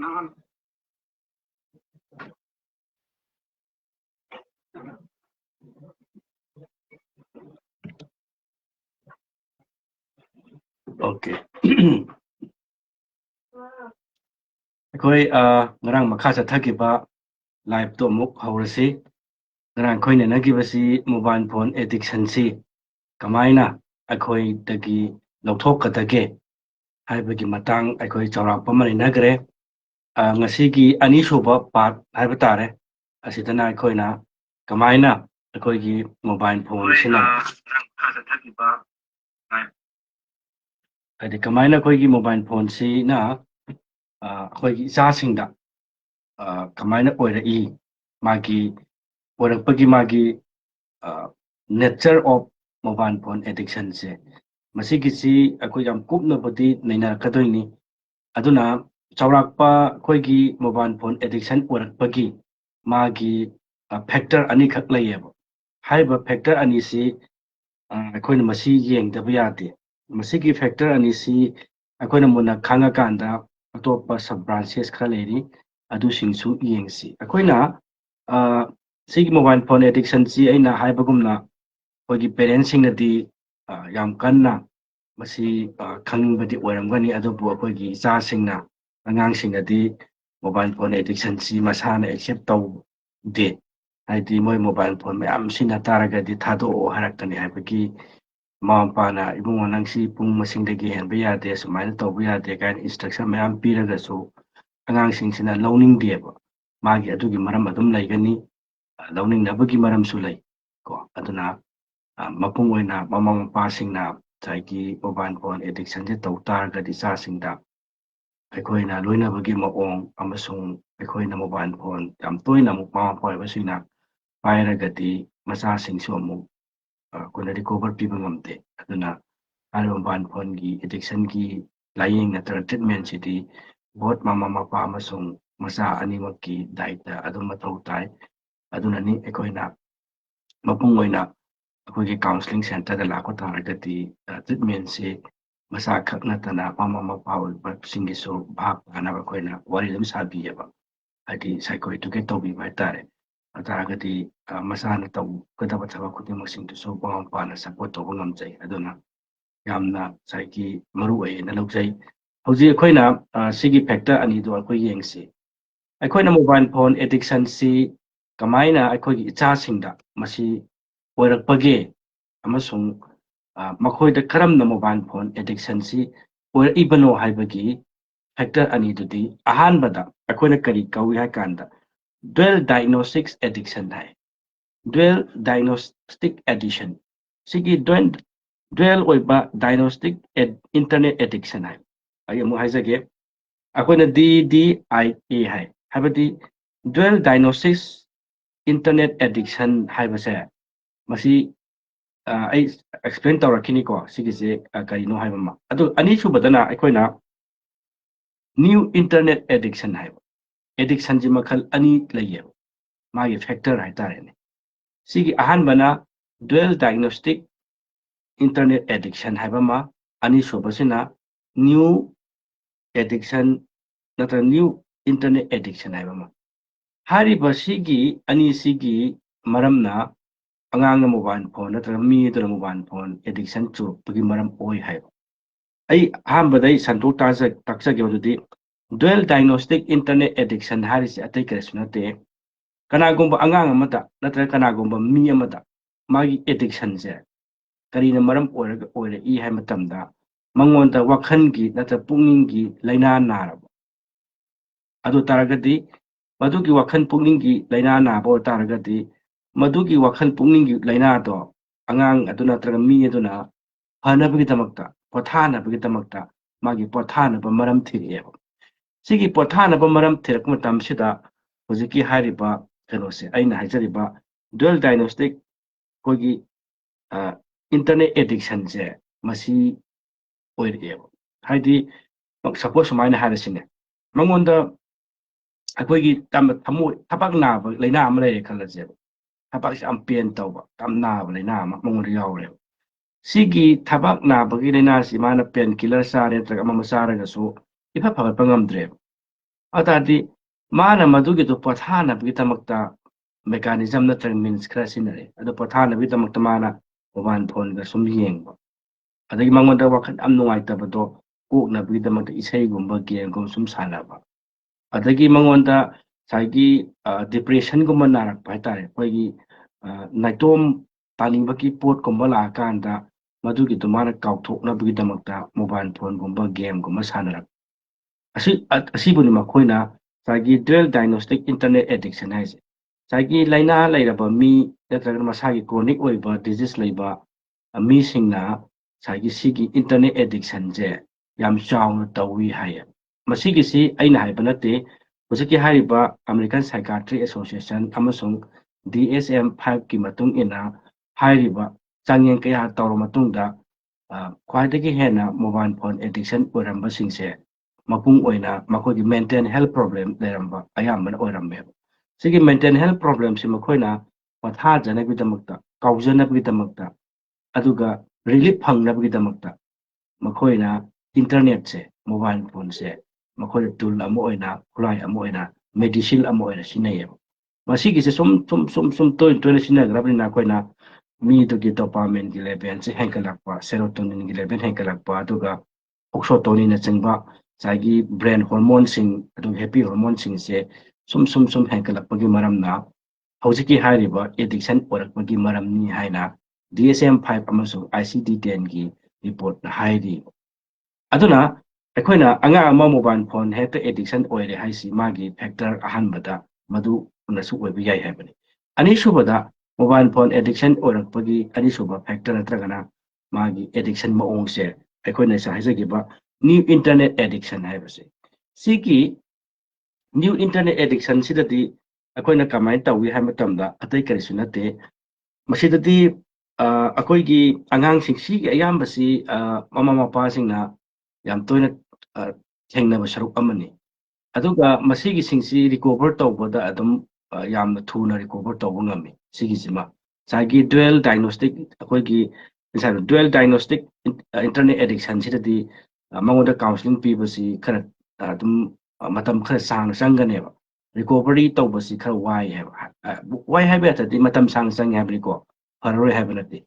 Okay. Koi ngarang makha chathaki ba live to muk hawrasi ngarang khoi ne nagi basi mobile phone addiction si kamaina akhoi dagi lokthok kadage haibagi matang akhoi chawrak pamani nagre ngasi gi ani suba part haiba tare asidana akhoi na kamaina akhoi gi mobile phone sina ngarang makha chathaki ba adi kamaina akhoi gi mobile phone si na akhoi gi cha singda kamaina oirai magi oirakpagi magi nature of mobile phone addiction se masigi si akoi yam kupna bodi naina kadoini aduna chawrakpa khoigi mobile phone addiction oirakpagi magi factor ani khak layeba haiba factor ani si akoina masi yengdaba yade masigi factor ani si akoina muna khanga kanda atopa sub branches khara leri adu singsu yengsi akoina sigi mobile phone addiction si aina haibagumna khoigi parents singnadi yam kanna masi khangbadi oiramgani adubu akoigi cha singna angang singnadi mobile phone addiction si masana accept taw de haidi moi mobile phone mayam sina taragadi thado harakani haibagi mama ibungo nangsi pung masingdagi henba yade sumaina tawba yade kain instruction mayam piragasu angang singsina learning deba magi adugi maram adum laigani learning nabagi maram su lai ko aduna mapung oina mama mapa singna saiki mobile phone addiction je taw taragadi cha singda aikoina loinabagi maong amasung aikoina mobile phone yam toina mu mama pa basina pairagadi macha singsu amu kuna recover piba ngamte aduna mobile phone gi addiction gi lying natra treatment sidi bot mama mapa amasung macha animaki daita adum mathau tai aduna ni aikoina mapung oina akogi counseling center da lakho taragadi treatment se masa khak natana mama mapa ulpa singi so bhag ana akoina wari dum sabi yaba adi psychoeducate tobi bai tare ataragadi masana taw kadaba thaba khudimak singtu so mama pana support toba ngamjai aduna yamna saiki maru ai na logjai hauji akoina sigi factor ani do akoi yengsi akoina mobile phone addiction si kamaina akogi icha singda masi oirakpage amasung makoida karamna mobile phone addiction si oiribano haibagi factor ani dudi ahanbada akoina kari kawi ha kanda dual diagnostics addiction hai dual diagnostic addiction sigi dual oiba diagnostic internet addiction hai ai amu haijage akoina DDIA hai habadi dual diagnostics internet addiction haibase masi ai explain tawrakini ko sigise karino haibama adu ani subadana akoina new internet addiction haiba addiction ji makhal ani laye magi factor hai tarene sigi ahanbana dual diagnostic internet addiction haibama ani subasina new addiction natra new internet addiction haibama hariba sigi ani sigi maramna angang mobile phone natra mi dra mobile phone addiction chu pagi maram oi haiba ai hambadai santok taksa ge wadudi dual diagnostic internet addiction haris atai kresnate kanagumba angang amata natra kanagumba mi amata magi addiction je karina maram oira i hai matamda mangonda wakhan gi natra pungning gi laina naraba adu taragadi madugi wakhan pungning gi laina na bo taragadi madugi wakhan pungning gi laina do angang aduna natra mi aduna hanabagi tamakta pothana bagi tamakta magi pothana ba maram thiriye sigi pothana ba maram thirak matam sida hojiki hariba kanose aina hajariba dual diagnostic kogi internet addiction je masi oire haidi suppose sumaina harasine mangonda akogi tamu tabak na laina am lay khalaje tabak am pen tawba tam na laina am mangon yawre sigi tabak na bagi laina si mana pen killer sare tra ama masara ga so ifa phagat pangam dre ꯑꯇꯥꯗꯤ ꯃꯥꯅ ꯃꯗꯨꯒꯤꯗꯣ ꯄꯣꯊꯥꯅꯕꯒꯤꯗꯃꯛꯇ mechanism ꯅꯠꯇ꯭ꯔꯒ means ꯈꯔ ꯁꯤꯖꯤꯟꯅꯔꯦ ꯑꯗꯣ ꯄꯣꯊꯥꯅꯕꯒꯤꯗꯃꯛꯇ ꯃꯥꯅ mobile ꯐꯣꯟꯗ ꯁꯨꯝ ꯌꯦꯡꯕ ꯑꯗꯒꯤ ꯃꯉꯣꯟꯗ ꯋꯥꯈꯜ ꯌꯥꯝ ꯅꯨꯡꯉꯥꯏꯇꯕꯗꯣ ꯀꯣꯛꯅꯕꯒꯤꯗꯃꯛꯇ ꯏꯁꯩꯒꯨꯝꯕ ꯒꯦꯝꯒꯨꯝꯕ ꯁꯨꯝ ꯁꯥꯟꯅꯕ ꯑꯗꯒꯤ ꯃꯉꯣꯟꯗ ꯉꯁꯥꯏꯒꯤ ꯗꯤꯄ꯭ꯔꯦꯁꯟꯒꯨꯝꯕ ꯅꯥꯔꯛꯄ ꯍꯥꯏꯇꯥꯔꯦ ꯑꯩꯈꯣꯏꯒꯤ ꯅꯥꯏꯇꯣꯝ ꯇꯥꯅꯤꯡꯕꯒꯤ ꯄꯣꯠꯀꯨꯝꯕ ꯂꯥꯛꯑꯀꯥꯟꯗ ꯃꯗꯨꯒꯤꯗꯣ ꯃꯥꯅ ꯀꯥꯎꯊꯣꯛꯅꯕꯒꯤꯗꯃꯛꯇ ꯃꯣꯕꯥꯏꯜ ꯐꯣꯟꯒꯨꯝꯕ ꯒꯦꯝꯒꯨꯝꯕ ꯁꯥꯟꯅꯔꯛꯄ ꯑꯁꯤꯕꯨꯅꯤ ꯃꯈꯣꯏꯅ ꯉꯁꯥꯏꯒꯤ ꯗ꯭ꯋꯦꯜ ꯗꯥꯏꯒꯅꯣꯁꯇꯤꯛ ꯏꯟꯇꯔꯅꯦꯠ ꯑꯦꯗꯤꯛꯁꯟ ꯍꯥꯏꯁꯦ ꯉꯁꯥꯏꯒꯤ ꯂꯥꯏꯅꯥ ꯂꯩꯔꯕ ꯃꯤ ꯅꯠꯇ꯭ꯔꯒꯅ ꯃꯁꯥꯒꯤ ꯀ꯭ꯔꯣꯅꯤꯛ ꯑꯣꯏꯕ ꯗꯤꯖꯤꯁ ꯂꯩꯕ ꯃꯤꯁꯤꯡꯅ ꯉꯁꯥꯏꯒꯤ ꯁꯤꯒꯤ ꯏꯟꯇꯔꯅꯦꯠ ꯑꯦꯗꯤꯛꯁꯟꯁꯦ ꯌꯥꯝ ꯆꯥꯎꯅ ꯇꯧꯋꯤ ꯍꯥꯏꯌꯦ ꯃꯁꯤꯒꯤꯁꯤ ꯑꯩꯅ ꯍꯥꯏꯕ ꯅꯠꯇꯦ ꯍꯧꯖꯤꯛꯀꯤ ꯍꯥꯏꯔꯤꯕ ꯑꯃꯦꯔꯤꯀꯟ ꯁꯥꯏꯀꯥꯇ꯭ꯔꯤ ꯑꯦꯁꯣꯁꯤꯌꯦꯁꯟ ꯑꯃꯁꯨꯡ DSM-5ꯀꯤ ꯃꯇꯨꯡ ꯏꯟꯅ ꯍꯥꯏꯔꯤꯕ ꯆꯥꯡꯌꯦꯡ ꯀꯌꯥ ꯇꯧꯔꯕ ꯃꯇꯨꯡꯗ ꯈ꯭ꯋꯥꯏꯗꯒꯤ ꯍꯦꯟꯅ ꯃꯣꯕꯥꯏꯜ ꯐꯣꯟ ꯑꯦꯗꯤꯛꯁꯟ ꯑꯣꯏꯔꯝꯕꯁꯤꯡꯁꯦ ꯃꯄꯨꯡ ꯑꯣꯏꯅ ꯃꯈꯣꯏꯒꯤ ꯃꯦꯟꯇꯦꯜ ꯍꯦꯜꯊ ꯄ꯭ꯔꯣꯕ꯭ꯂꯦꯝ ꯂꯩꯔꯝꯕ ꯑꯌꯥꯝꯕꯅ ꯑꯣꯏꯔꯝꯃꯦꯕ ꯁꯤꯒꯤ ꯃꯦꯟꯇꯦꯜ ꯍꯦꯜꯊ ꯄ꯭ꯔꯣꯕ꯭ꯂꯦꯝꯁꯤ ꯃꯈꯣꯏꯅ ꯄꯣꯊꯥꯖꯅꯕꯒꯤꯗꯃꯛꯇ ꯀꯥꯎꯖꯅꯕꯒꯤꯗꯃꯛꯇ ꯑꯗꯨꯒ ꯔꯤꯂꯤꯐ ꯐꯪꯅꯕꯒꯤꯗꯃꯛꯇ ꯃꯈꯣꯏꯅ ꯏꯟꯇꯔꯅꯦꯠꯁꯦ ꯃꯣꯕꯥꯏꯜ ꯐꯣꯟꯁꯦ ꯃꯈꯣꯏꯅ ꯇꯨꯜ ꯑꯃ ꯑꯣꯏꯅ ꯈꯨꯠꯂꯥꯏ ꯑꯃ ꯑꯣꯏꯅ ꯃꯦꯗꯤꯁꯤꯟ ꯑꯃ ꯑꯣꯏꯅ ꯁꯤꯖꯤꯟꯅꯩꯌꯦꯕ ꯃꯁꯤꯒꯤꯁꯦ ꯁꯨꯝ ꯇꯣꯏꯅ ꯁꯤꯖꯤꯟꯅꯈ꯭ꯔꯕꯅꯤꯅ ꯑꯩꯈꯣꯏꯅ ꯃꯤꯗꯨꯒꯤ ꯗꯣꯄꯥꯃꯤꯟꯒꯤ ꯂꯦꯚꯦꯜꯁꯦ ꯍꯦꯟꯒꯠꯂꯛꯄ ꯁꯦꯔꯣꯇꯣꯅꯤꯟꯒꯤ ꯂꯦꯚꯦꯜ ꯍꯦꯟꯒꯠꯂꯛꯄ ꯑꯗꯨꯒ ꯑꯣꯛꯁꯣꯇꯣꯅꯤꯅꯆꯤꯡꯕ ꯉꯁꯥꯏꯒꯤ ꯕ꯭ꯔꯦꯟ ꯍꯣꯔꯃꯣꯟꯁꯤꯡ ꯑꯗꯨꯒ ꯍꯦꯄꯤ ꯍꯣꯔꯃꯣꯟꯁꯤꯡꯁꯦ ꯁꯨꯝ ꯍꯦꯟꯒꯠꯂꯛꯄꯒꯤ ꯃꯔꯝꯅ ꯍꯧꯖꯤꯛꯀꯤ ꯍꯥꯏꯔꯤꯕ ꯑꯦꯗꯤꯛꯁꯟ ꯑꯣꯏꯔꯛꯄꯒꯤ ꯃꯔꯝꯅꯤ ꯍꯥꯏꯅ DSM-5 ꯑꯃꯁꯨꯡ ICD-10ꯒꯤ ꯔꯤꯄꯣꯔꯠꯅ ꯍꯥꯏꯔꯤ ꯑꯗꯨꯅ ꯑꯩꯈꯣꯏꯅ ꯑꯉꯥꯡ ꯑꯃ ꯃꯣꯕꯥꯏꯜ ꯐꯣꯟ ꯍꯦꯛꯇ ꯑꯦꯗꯤꯛꯁꯟ ꯑꯣꯏꯔꯦ ꯍꯥꯏꯁꯤ ꯃꯥꯒꯤ ꯐꯦꯛꯇꯔ ꯑꯍꯥꯟꯕꯗ ꯃꯗꯨꯅꯁꯨ ꯑꯣꯏꯕ ꯌꯥꯏ ꯍꯥꯏꯕꯅꯤ ꯑꯅꯤꯁꯨꯕꯗ ꯃꯣꯕꯥꯏꯜ ꯐꯣꯟ ꯑꯦꯗꯤꯛꯁꯟ ꯑꯣꯏꯔꯛꯄꯒꯤ ꯑꯅꯤꯁꯨꯕ ꯐꯦꯛꯇꯔ ꯅꯠꯇ꯭ꯔꯒꯅ ꯃꯥꯒꯤ ꯑꯦꯗꯤꯛꯁꯟ ꯃꯑꯣꯡꯁꯦ ꯑꯩꯈꯣꯏꯅ ꯍꯥꯏꯖꯈꯤꯕ ꯅ꯭ꯌꯨ ꯏꯟꯇꯔꯅꯦꯠ ꯑꯦꯗꯤꯛꯁꯟ ꯍꯥꯏꯕꯁꯦ ꯁꯤꯒꯤ ꯅ꯭ꯌꯨ ꯏꯟꯇꯔꯅꯦꯠ ꯑꯦꯗꯤꯛꯁꯟꯁꯤꯗꯗꯤ ꯑꯩꯈꯣꯏꯅ ꯀꯃꯥꯏꯅ ꯇꯧꯏ ꯍꯥꯏꯕ ꯃꯇꯝꯗ ꯑꯇꯩ ꯀꯔꯤꯁꯨ ꯅꯠꯇꯦ ꯃꯁꯤꯗꯗꯤ ꯑꯩꯈꯣꯏꯒꯤ ꯑꯉꯥꯡꯁꯤꯡ ꯁꯤꯒꯤ ꯑꯌꯥꯝꯕꯁꯤ ꯃꯃꯥ ꯃꯄꯥꯁꯤꯡꯅ ꯌꯥꯝ ꯇꯣꯏꯅ ꯊꯦꯡꯅꯕ ꯁꯔꯨꯛ ꯑꯃꯅꯤ ꯑꯗꯨꯒ ꯃꯁꯤꯒꯤꯁꯤꯡꯁꯤ ꯔꯤꯀꯣꯚꯔ ꯇꯧꯕꯗ ꯑꯗꯨꯝ ꯌꯥꯝꯅ ꯊꯨꯅ ꯔꯤꯀꯣꯚꯔ ꯇꯧꯕ ꯉꯝꯃꯤ ꯁꯤꯒꯤꯁꯤꯃ ꯉꯁꯥꯏꯒꯤ ꯗ꯭ꯋꯦꯜ ꯗꯥꯏꯒꯅꯣꯁꯇꯤꯛ ꯑꯩꯈꯣꯏꯒꯤ ꯉꯁꯥꯏ ꯗ꯭ꯋꯦꯜ ꯗꯥꯏꯒꯅꯣꯁꯇꯤꯛ ꯏꯟꯇꯔꯅꯦꯠ ꯑꯦꯗꯤꯛꯁꯟꯁꯤꯗꯗꯤ ꯃꯉꯣꯟꯗ ꯀꯥꯎꯟꯁꯤꯂꯤꯡ ꯄꯤꯕꯁꯤ ꯈꯔ ꯑꯗꯨꯝ ꯃꯇꯝ ꯈꯔ ꯁꯥꯡꯅ ꯆꯪꯒꯅꯦꯕ ꯔꯤꯀꯣꯚꯔꯤ ꯇꯧꯕꯁꯤ ꯈꯔ ꯋꯥꯏ ꯍꯥꯏꯕ ꯋꯥꯏ ꯍꯥꯏꯕ ꯌꯥꯗ꯭ꯔꯗꯤ ꯃꯇꯝ ꯁꯥꯡꯅ ꯆꯪꯉꯦ ꯍꯥꯏꯕꯅꯤꯀꯣ ꯐꯔꯔꯣꯏ ꯍꯥꯏꯕ ꯅꯠꯇꯦ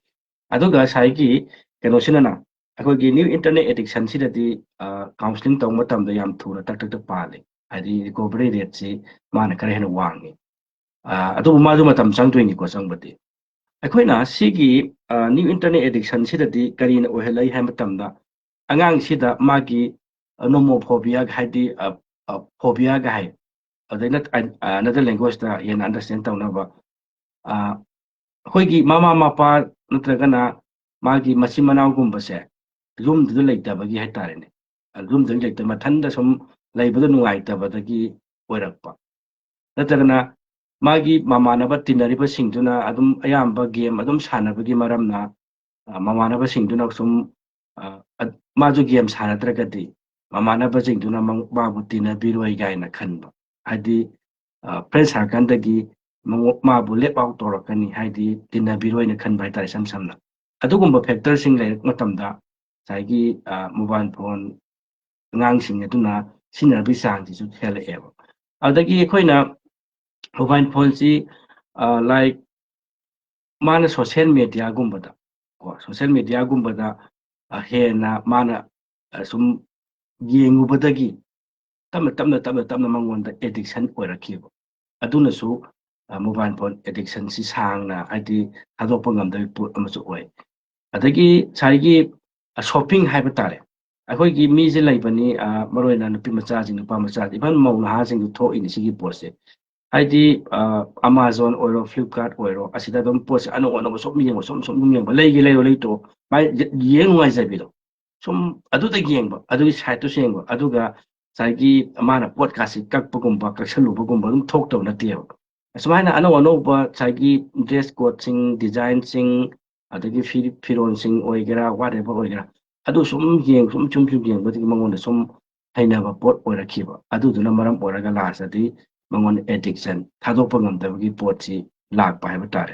ꯑꯗꯨꯒ ꯉꯁꯥꯏꯒꯤ ꯀꯩꯅꯣꯁꯤꯅ ꯑꯩꯈꯣꯏꯒꯤ ꯅ꯭ꯌꯨ ꯏꯟꯇꯔꯅꯦꯠ ꯑꯦꯗꯤꯛꯁꯟꯁꯤꯗꯗꯤ ꯀꯥꯎꯟꯁꯤꯂꯤꯡ ꯇꯧꯕ ꯃꯇꯝꯗ ꯌꯥꯝ ꯊꯨꯅ ꯇꯛ ꯄꯥꯜꯂꯤ ꯍꯥꯏꯗꯤ ꯔꯤꯀꯣꯚꯔꯤ ꯔꯦꯠꯁꯤ ꯃꯥꯅ ꯈꯔ ꯍꯦꯟꯅ ꯋꯥꯡꯉꯤ ꯑꯗꯨꯕꯨ ꯃꯥꯁꯨ ꯃꯇꯝ ꯆꯪꯗꯣꯏꯅꯤꯀꯣ ꯆꯪꯕꯗꯤ ꯑꯩꯈꯣꯏꯅ ꯁꯤꯒꯤ ꯅ꯭ꯌꯨ ꯏꯟꯇꯔꯅꯦꯠ ꯑꯦꯗꯤꯛꯁꯟꯁꯤꯗꯗꯤ ꯀꯔꯤꯅ ꯑꯣꯏꯍꯜꯂꯛꯏ ꯍꯥꯏꯕ ꯃꯇꯝꯗ ꯑꯉꯥꯡꯁꯤꯗ ꯃꯥꯒꯤ ꯅꯣꯃꯣꯐꯣꯕꯤꯌꯥ ꯍꯥꯏꯗꯤ ꯐꯣꯕꯤꯌꯥꯒ ꯍꯥꯏ ꯑꯗꯩ ꯑꯅꯗꯔ ꯂꯦꯡꯒ꯭ꯋꯦꯖꯇ ꯍꯦꯟꯅ ꯑꯟꯗꯔꯁꯇꯦꯟ ꯇꯧꯅꯕ ꯑꯩꯈꯣꯏꯒꯤ ꯃꯃꯥ ꯃꯄꯥ ꯅꯠꯇ꯭ꯔꯒꯅ ꯃꯥꯒꯤ ꯃꯆꯤꯟ ꯃꯅꯥꯎꯒꯨꯝꯕꯁꯦ ꯌꯨꯝꯗꯨꯗ ꯂꯩꯇꯕꯒꯤ ꯍꯥꯏꯇꯥꯔꯦꯅꯦ ꯌꯨꯝꯗꯨꯗ ꯂꯩꯇꯕ ꯃꯊꯟꯗ ꯁꯨꯝ ꯂꯩꯕꯗ ꯅꯨꯡꯉꯥꯏꯇꯕꯗꯒꯤ ꯑꯣꯏꯔꯛꯄ ꯅꯠꯇ꯭ꯔꯒꯅ ꯃꯥꯒꯤ ꯃꯃꯥꯟꯅꯕ ꯇꯤꯟꯅꯔꯤꯕꯁꯤꯡꯗꯨꯅ ꯑꯗꯨꯝ ꯑꯌꯥꯝꯕ ꯒꯦꯝ ꯑꯗꯨꯝ ꯁꯥꯟꯅꯕꯒꯤ ꯃꯔꯝꯅ ꯃꯃꯥꯟꯅꯕꯁꯤꯡꯗꯨꯅ ꯁꯨꯝ ꯃꯥꯁꯨ ꯒꯦꯝ ꯁꯥꯟꯅꯗ꯭ꯔꯒꯗꯤ ꯃꯃꯥꯟꯅꯕꯁꯤꯡꯗꯨꯅ ꯃꯥꯕꯨ ꯇꯤꯟꯅꯕꯤꯔꯣꯏ ꯀꯥꯏꯅ ꯈꯟꯕ ꯍꯥꯏꯗꯤ ꯐ꯭ꯔꯦꯟ ꯁꯥꯔꯀꯜꯗꯒꯤ ꯃꯥꯕꯨ ꯂꯦꯞ ꯑꯥꯎꯠ ꯇꯧꯔꯛꯀꯅꯤ ꯍꯥꯏꯗꯤ ꯇꯤꯟꯅꯕꯤꯔꯣꯏꯅ ꯈꯟꯕ ꯍꯥꯏꯇꯥꯔꯦ ꯏꯁꯝ ꯁꯝꯅ ꯑꯗꯨꯒꯨꯝꯕ ꯐꯦꯛꯇꯔꯁꯤꯡ ꯂꯩꯔꯛꯄ ꯃꯇꯝꯗ ꯉꯁꯥꯏꯒꯤ ꯃꯣꯕꯥꯏꯜ ꯐꯣꯟ ꯑꯉꯥꯡꯁꯤꯡ ꯑꯗꯨꯅ ꯁꯤꯖꯤꯟꯅꯕꯒꯤ ꯆꯥꯡꯁꯤꯁꯨ ꯍꯦꯜꯂꯛꯑꯦꯕ ꯑꯗꯒꯤ ꯑꯩꯈꯣꯏꯅ ꯃꯣꯕꯥꯏꯜ ꯐꯣꯟꯁꯤ ꯂꯥꯏꯛ ꯃꯥꯅ ꯁꯣꯁꯤꯌꯦꯜ ꯃꯦꯗꯤꯌꯥꯒꯨꯝꯕꯗ ꯁꯣꯁꯤꯌꯦꯜ ꯃꯦꯗꯤꯌꯥꯒꯨꯝꯕꯗ ꯍꯦꯟꯅ ꯃꯥꯅ ꯁꯨꯝ ꯌꯦꯡꯉꯨꯕꯗꯒꯤ ꯇꯞꯅ ꯃꯉꯣꯟꯗ ꯑꯦꯗꯤꯛꯁꯟ ꯑꯣꯏꯔꯛꯈꯤꯕ ꯑꯗꯨꯅꯁꯨ ꯃꯣꯕꯥꯏꯜ ꯐꯣꯟ ꯑꯦꯗꯤꯛꯁꯟꯁꯤ ꯁꯥꯡꯅ ꯍꯥꯏꯗꯤ ꯊꯥꯗꯣꯛꯄ ꯉꯝꯗꯕ ꯄꯣꯠ ꯑꯃꯁꯨ ꯑꯣꯏ ꯑꯗꯒꯤ ꯉꯁꯥꯏꯒꯤ ꯁꯣꯞꯄꯤꯡ ꯍꯥꯏꯕ ꯇꯥꯔꯦ ꯑꯩꯈꯣꯏꯒꯤ ꯃꯤꯁꯦ ꯂꯩꯕꯅꯤ ꯃꯔꯨ ꯑꯣꯏꯅ ꯅꯨꯄꯤ ꯃꯆꯥꯁꯤꯡ ꯅꯨꯄꯥ ꯃꯆꯥꯁꯤꯡ ꯏꯚꯟ ꯃꯧ ꯅꯍꯥꯁꯤꯡꯁꯨ ꯊꯣꯛꯏꯅꯤ ꯁꯤꯒꯤ ꯄꯣꯠꯁꯦ ꯍꯥꯏꯗꯤ ꯑꯃꯥꯖꯣꯟ ꯑꯣꯏꯔꯣ ꯐ꯭ꯂꯤꯞꯀꯥꯔꯠ ꯑꯣꯏꯔꯣ ꯑꯁꯤꯗ ꯑꯗꯨꯝ ꯄꯣꯠꯁꯦ ꯑꯅꯧ ꯑꯅꯧꯕ ꯁꯨꯝ ꯌꯦꯡꯕ ꯁꯨꯝ ꯌꯦꯡꯕ ꯂꯩꯒꯦ ꯂꯩꯔꯣ ꯂꯩꯇꯣ ꯃꯥꯏ ꯌꯦꯡ ꯅꯨꯡꯉꯥꯏꯖꯕꯤꯗꯣ ꯁꯨꯝ ꯑꯗꯨꯗ ꯌꯦꯡꯕ ꯑꯗꯨꯒꯤ ꯁꯥꯏꯠꯇꯨꯁꯨ ꯌꯦꯡꯕ ꯑꯗꯨꯒ ꯉꯁꯥꯏꯒꯤ ꯃꯥꯅ ꯄꯣꯠꯀꯥꯁꯤ ꯀꯛꯄꯒꯨꯝꯕ ꯀꯛꯁꯜꯂꯨꯕꯒꯨꯝꯕ ꯑꯗꯨꯝ ꯊꯣꯛꯇꯕ ꯅꯠꯇꯦꯕ ꯑꯁꯨꯃꯥꯏꯅ ꯑꯅꯧ ꯑꯅꯧꯕ ꯉꯁꯥꯏꯒꯤ ꯗ꯭ꯔꯦꯁ ꯀꯣꯠꯁꯤꯡ ꯗꯤꯖꯥꯏꯟꯁꯤꯡ ꯑꯗꯒꯤ ꯐꯤꯔꯣꯟꯁꯤꯡ ꯑꯣꯏꯒꯦꯔꯥ ꯋꯥꯠ ꯑꯦꯚꯔ ꯑꯣꯏꯒꯦꯔꯥ ꯑꯗꯨ ꯁꯨꯝ ꯌꯦꯡꯕꯗꯒꯤ ꯃꯉꯣꯟꯗ ꯁꯨꯝ ꯍꯩꯅꯕ ꯄꯣꯠ ꯑꯣꯏꯔꯛꯈꯤꯕ ꯑꯗꯨꯗꯨꯅ ꯃꯔꯝ ꯑꯣꯏꯔꯒ ꯂꯥꯁꯇꯗꯤ ꯃꯉꯣꯟꯗ ꯑꯦꯗꯤꯛꯁꯟ ꯊꯥꯗꯣꯛꯄ ꯉꯝꯗꯕꯒꯤ ꯄꯣꯠꯁꯤ ꯂꯥꯛꯄ ꯍꯥꯏꯕ ꯇꯥꯔꯦ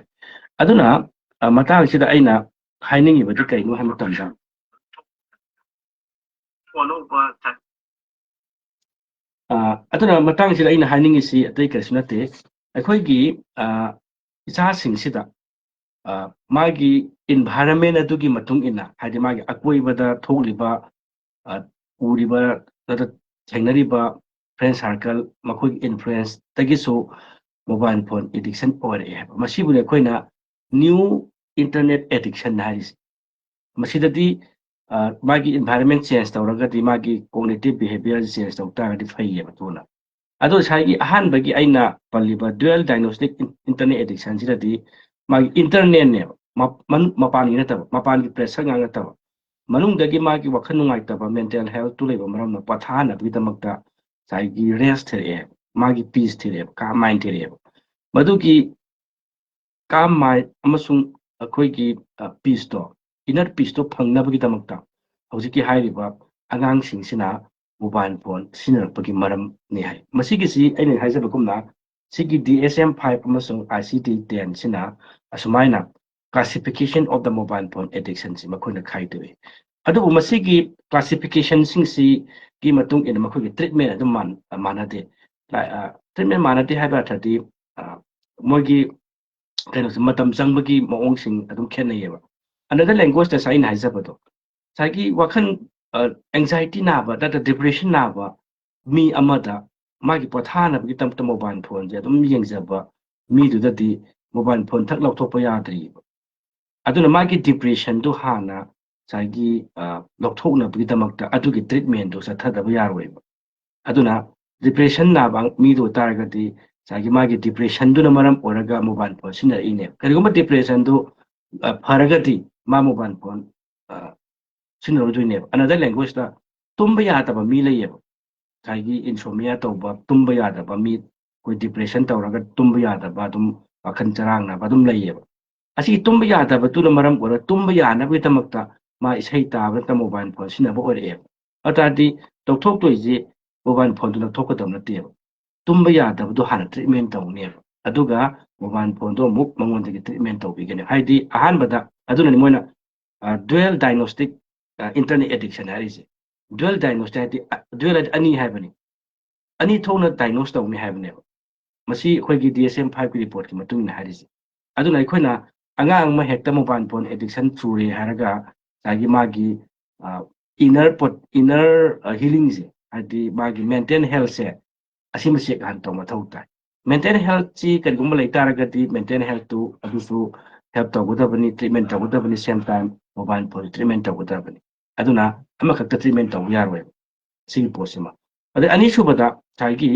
ꯑꯗꯨꯅ ꯃꯇꯥꯡꯁꯤꯗ ꯑꯩꯅ ꯍꯥꯏꯅꯤꯡꯉꯤꯕꯗꯤ ꯀꯩꯅꯣ ꯍꯥꯏꯕ ꯃꯇꯝꯗ ꯑꯗꯨꯅ ꯃꯇꯥꯡꯁꯤꯗ ꯑꯩꯅ ꯍꯥꯏꯅꯤꯡꯉꯤꯁꯤ ꯑꯇꯩ ꯀꯔꯤꯁꯨ ꯅꯠꯇꯦ ꯑꯩꯈꯣꯏꯒꯤ ꯏꯆꯥꯁꯤꯡꯁꯤꯗ ꯃꯥꯒꯤ ꯏꯟꯚꯥꯏꯔꯟꯃꯦꯟ ꯑꯗꯨꯒꯤ ꯃꯇꯨꯡ ꯏꯟꯅ ꯍꯥꯏꯗꯤ ꯃꯥꯒꯤ ꯑꯀꯣꯏꯕꯗ ꯊꯣꯛꯂꯤꯕ ꯎꯔꯤꯕ ꯊꯦꯡꯅꯔꯤꯕ ꯐ꯭ꯔꯦꯟ ꯁꯥꯔꯀꯜ ꯃꯈꯣꯏꯒꯤ ꯏꯟꯐ꯭ꯂꯨꯌꯦꯟꯁꯇꯒꯤꯁꯨ ꯃꯣꯕꯥꯏꯜ ꯐꯣꯟ ꯑꯦꯗꯤꯛꯁꯟ ꯑꯣꯏꯔꯛꯑꯦ ꯍꯥꯏꯕ ꯃꯁꯤꯕꯨꯗꯤ ꯑꯩꯈꯣꯏꯅ ꯅ꯭ꯌꯨ ꯏꯟꯇꯔꯅꯦꯠ ꯑꯦꯗꯤꯛꯁꯟ ꯍꯥꯏꯔꯤꯁꯤ ꯃꯁꯤꯗꯗꯤ ꯃꯥꯒꯤ ꯏꯟꯚꯥꯏꯔꯟꯃꯦꯟ ꯆꯦꯟꯖ ꯇꯧꯔꯒꯗꯤ ꯃꯥꯒꯤ ꯀꯣꯒꯅꯤꯇꯤቭ ꯕꯤꯍꯦꯕꯤꯌꯔ ꯆꯦꯟꯖ ꯇꯧ ꯇꯥꯔꯒꯗꯤ ꯐꯩꯌꯦꯕ ꯊꯨꯅ ꯑꯗꯣ ꯉꯁꯥꯏꯒꯤ ꯑꯍꯥꯟꯕꯒꯤ ꯑꯩꯅ ꯄꯜꯂꯤꯕ ꯗꯨꯋꯦꯜ ꯗꯥꯏꯒꯅꯣꯁꯇꯤꯛ ꯏꯟꯇꯔꯅꯦꯠ ꯑꯦꯗꯤꯛꯁꯟꯁꯤꯗꯗꯤ ꯃꯥꯒꯤ ꯏꯟꯇꯔꯅꯦꯠꯅꯦꯕ ꯃꯄꯥꯟꯒꯤ ꯅꯠꯇꯕ ꯃꯄꯥꯟꯒꯤ ꯄ꯭ꯔꯦꯁꯔ ꯉꯥꯛ ꯅꯠꯇꯕ ꯃꯅꯨꯡꯗꯒꯤ ꯃꯥꯒꯤ ꯋꯥꯈꯜ ꯅꯨꯡꯉꯥꯏꯇꯕ ꯃꯦꯟꯇꯦꯜ ꯍꯦꯜꯊꯇꯨ ꯂꯩꯕ ꯃꯔꯝꯅ ꯄꯣꯊꯥꯅꯕꯒꯤꯗꯃꯛꯇ ꯉꯁꯥꯏꯒꯤ ꯔꯦꯁ ꯊꯤꯔꯛꯑꯦ ꯃꯥꯒꯤ ꯄꯤꯁ ꯊꯤꯔꯛꯑꯦꯕ ꯀꯥꯝ ꯃꯥꯏꯟ ꯊꯤꯔꯛꯑꯦꯕ ꯃꯗꯨꯒꯤ ꯀꯥꯝ ꯃꯥꯏꯟ ꯑꯃꯁꯨꯡ ꯑꯩꯈꯣꯏꯒꯤ ꯄꯤꯁꯇꯣ ꯏꯅꯔ ꯄꯤꯁꯇꯣ ꯐꯪꯅꯕꯒꯤꯗꯃꯛꯇ ꯍꯧꯖꯤꯛꯀꯤ ꯍꯥꯏꯔꯤꯕ ꯑꯉꯥꯡꯁꯤꯡꯁꯤꯅ ꯃꯣꯕꯥꯏꯜ ꯐꯣꯟ ꯁꯤꯖꯤꯟꯅꯔꯛꯄꯒꯤ ꯃꯔꯝꯅꯤ ꯍꯥꯏ ꯃꯁꯤꯒꯤꯁꯤ ꯑꯩꯅ ꯍꯥꯏꯖꯕꯒꯨꯝꯅ ꯁꯤꯒꯤ DSM-5 ꯑꯃꯁꯨꯡ ICD-10 ꯁꯤꯅ ꯑꯁꯨꯃꯥꯏꯅ classification of the mobile phone addiction ꯁꯤ ꯃꯈꯣꯏꯅ ꯈꯥꯏꯗꯣꯛꯏ ꯑꯗꯨꯕꯨ ꯃꯁꯤꯒꯤ ꯀ꯭ꯂꯥꯁꯤꯐꯤꯀꯦꯁꯟꯁꯤꯡꯁꯤꯒꯤ ꯃꯇꯨꯡ ꯏꯟꯅ ꯃꯈꯣꯏꯒꯤ ꯇ꯭ꯔꯤꯠꯃꯦꯟ ꯑꯗꯨꯝ ꯃꯥꯟꯅꯗꯦ ꯇ꯭ꯔꯤꯠꯃꯦꯟ ꯃꯥꯟꯅꯗꯦ ꯍꯥꯏꯕ ꯑर्थꯗꯤ ꯃꯣꯏꯒꯤ ꯀꯩꯅꯣꯁꯦ ꯃꯇꯝ ꯆꯪꯕꯒꯤ ꯃꯑꯣꯡꯁꯤꯡ ꯑꯗꯨꯝ ꯈꯦꯠꯅꯩꯌꯦꯕ ꯑꯅꯗꯔ ꯂꯦꯡꯒ꯭ꯋꯦꯖꯇꯁꯨ ꯑꯩꯅ ꯍꯥꯏꯖꯕꯗꯣ ꯉꯁꯥꯏꯒꯤ ꯋꯥꯈꯜ ꯑꯦꯡꯖꯥꯏꯇꯤ ꯅꯥꯕ ꯅꯠꯇ꯭ꯔꯒ ꯗꯤꯄ꯭ꯔꯦꯁꯟ ꯅꯥꯕ ꯃꯤ ꯑꯃꯗ ꯃꯥꯒꯤ ꯄꯣꯊꯥꯅꯕꯒꯤꯗꯃꯛꯇ ꯃꯣꯕꯥꯏꯜ ꯐꯣꯟꯁꯦ ꯑꯗꯨꯝ ꯌꯦꯡꯖꯕ ꯃꯤꯗꯨꯗꯗꯤ ꯃꯣꯕꯥꯏꯜ ꯐꯣꯟ ꯊꯛ ꯂꯧꯊꯣꯛꯄ ꯌꯥꯗ꯭ꯔꯤꯕ ꯑꯗꯨꯅ ꯃꯥꯒꯤ ꯗꯤꯄ꯭ꯔꯦꯁꯟꯗꯨ ꯍꯥꯟꯅ ꯉꯁꯥꯏꯒꯤ ꯂꯧꯊꯣꯛꯅꯕꯒꯤꯗꯃꯛꯇ ꯑꯗꯨꯒꯤ ꯇ꯭ꯔꯤꯠꯃꯦꯟꯗꯨ ꯆꯠꯊꯗꯕ ꯌꯥꯔꯣꯏꯕ ꯑꯗꯨꯅ ꯗꯤꯄ꯭ꯔꯦꯁꯟ ꯅꯥꯕ ꯃꯤꯗꯨ ꯑꯣꯏꯇꯥꯔꯒꯗꯤ ꯉꯁꯥꯏꯒꯤ ꯃꯥꯒꯤ ꯗꯤꯄ꯭ꯔꯦꯁꯟꯗꯨꯅ ꯃꯔꯝ ꯑꯣꯏꯔꯒ ꯃꯣꯕꯥꯏꯜ ꯐꯣꯟ ꯁꯤꯖꯤꯟꯅꯔꯛꯏꯅꯦꯕ ꯀꯔꯤꯒꯨꯝꯕ ꯗꯤꯄ꯭ꯔꯦꯁꯟꯗꯨ ꯐꯔꯒꯗꯤ ꯃꯥ ꯃꯣꯕꯥꯏꯜ ꯐꯣꯟ ꯁꯤꯖꯤꯟꯅꯔꯣꯏꯗꯣꯏꯅꯦꯕ ꯑꯅꯗꯔ ꯂꯦꯡꯒ꯭ꯋꯦꯖꯇ ꯇꯨꯝꯕ ꯌꯥꯗꯕ ꯃꯤ ꯂꯩꯌꯦꯕ ꯉꯁꯥꯏꯒꯤ ꯏꯟꯁꯣꯃꯤꯌꯥ ꯇꯧꯕ ꯇꯨꯝꯕ ꯌꯥꯗꯕ ꯃꯤ ꯑꯩꯈꯣꯏ ꯗꯤꯄ꯭ꯔꯦꯁꯟ ꯇꯧꯔꯒ ꯇꯨꯝꯕ ꯌꯥꯗꯕ ꯑꯗꯨꯝ ꯋꯥꯈꯜ ꯆꯔꯥꯡꯅꯕ ꯑꯗꯨꯝ ꯂꯩꯌꯦꯕ ꯑꯁꯤꯒꯤ ꯇꯨꯝꯕ ꯌꯥꯗꯕꯗꯨꯅ ꯃꯔꯝ ꯑꯣꯏꯔꯒ ꯇꯨꯝꯕ ꯌꯥꯅꯕꯒꯤꯗꯃꯛꯇ ꯃꯥ ꯏꯁꯩ ꯇꯥꯕ ꯅꯠꯇ꯭ꯔꯒ ꯃꯣꯕꯥꯏꯜ ꯐꯣꯟ ꯁꯤꯖꯤꯟꯅꯕ ꯑꯣꯏꯔꯛꯑꯦꯕ ꯑꯗꯨ ꯇꯥꯔꯗꯤ ꯂꯧꯊꯣꯛꯇꯣꯏꯁꯦ ꯃꯣꯕꯥꯏꯜ ꯐꯣꯟꯗꯨ ꯂꯧꯊꯣꯛꯀꯗꯕ ꯅꯠꯇꯦꯕ ꯇꯨꯝꯕ ꯌꯥꯗꯕꯗꯣ ꯍꯥꯟꯅ ꯇ꯭ꯔꯤꯠꯃꯦꯟ ꯇꯧꯅꯦꯕ ꯑꯗꯨꯒ ꯃꯣꯕꯥꯏꯜ ꯐꯣꯟꯗꯣ ꯑꯃꯨꯛ ꯃꯉꯣꯟꯗꯒꯤ ꯇ꯭ꯔꯤꯠꯃꯦꯟ ꯇꯧꯕꯤꯒꯅꯤ ꯍꯥꯏꯗꯤ ꯑꯍꯥꯟꯕꯗ ꯑꯗꯨꯅꯅꯤ ꯃꯣꯏꯅ ꯗꯨꯋꯦꯜ ꯗꯥꯏꯒꯅꯣꯁꯇꯤꯛ इंटरनेट एडिक्शन है ड्यूअल डायग्नोस्ट है ड्यूअल अनी है अनी थोना डायग्नोस तौनी है DSM-5 की रिपोर्ट की अखोना अगांग हेक्ट मोबाइल फोन एडिक्शन चूरे है मागी इनर हीलिंग से मागी मेंटल हेल्थ से असीम चेक हान तौ मथौ ताई मेंटल हेल्थ ची करिगुम लेतारगदी मेंटल हेल्थ तू अदुसु हेल्प तौगदबनी ट्रीटमेंट तौगदबनी same time mobile phone treatment तौगदबनी अदुना अमखत ट्रीटमेंट तौ यारोय सी पोसिमा अदे अनीसुबदा सागी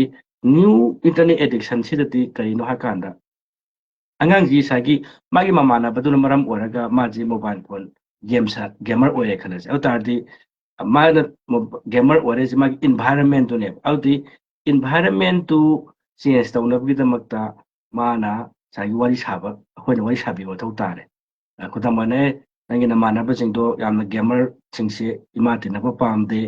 न्यू इंटरनेट एडिक्शन सिदती करिनो हाकांदा अंगांगी सागी मागी ममाना बदुना मरम ओरगा माजी मोबाइल फोन गेमर ओरे खलसे अवतारदी माना गेमर ओरे से मागी एनवायरनमेंट तो ने अवदी एनवायरनमेंट टू चेंज तौनबगिदमक्ता माना सागी वारी साबा अखोइना वारी साबी मथौ तारे खुदमने नंगी नमानबसिंदो यामना गेमर सिंगसे इमा तिनबा पामदे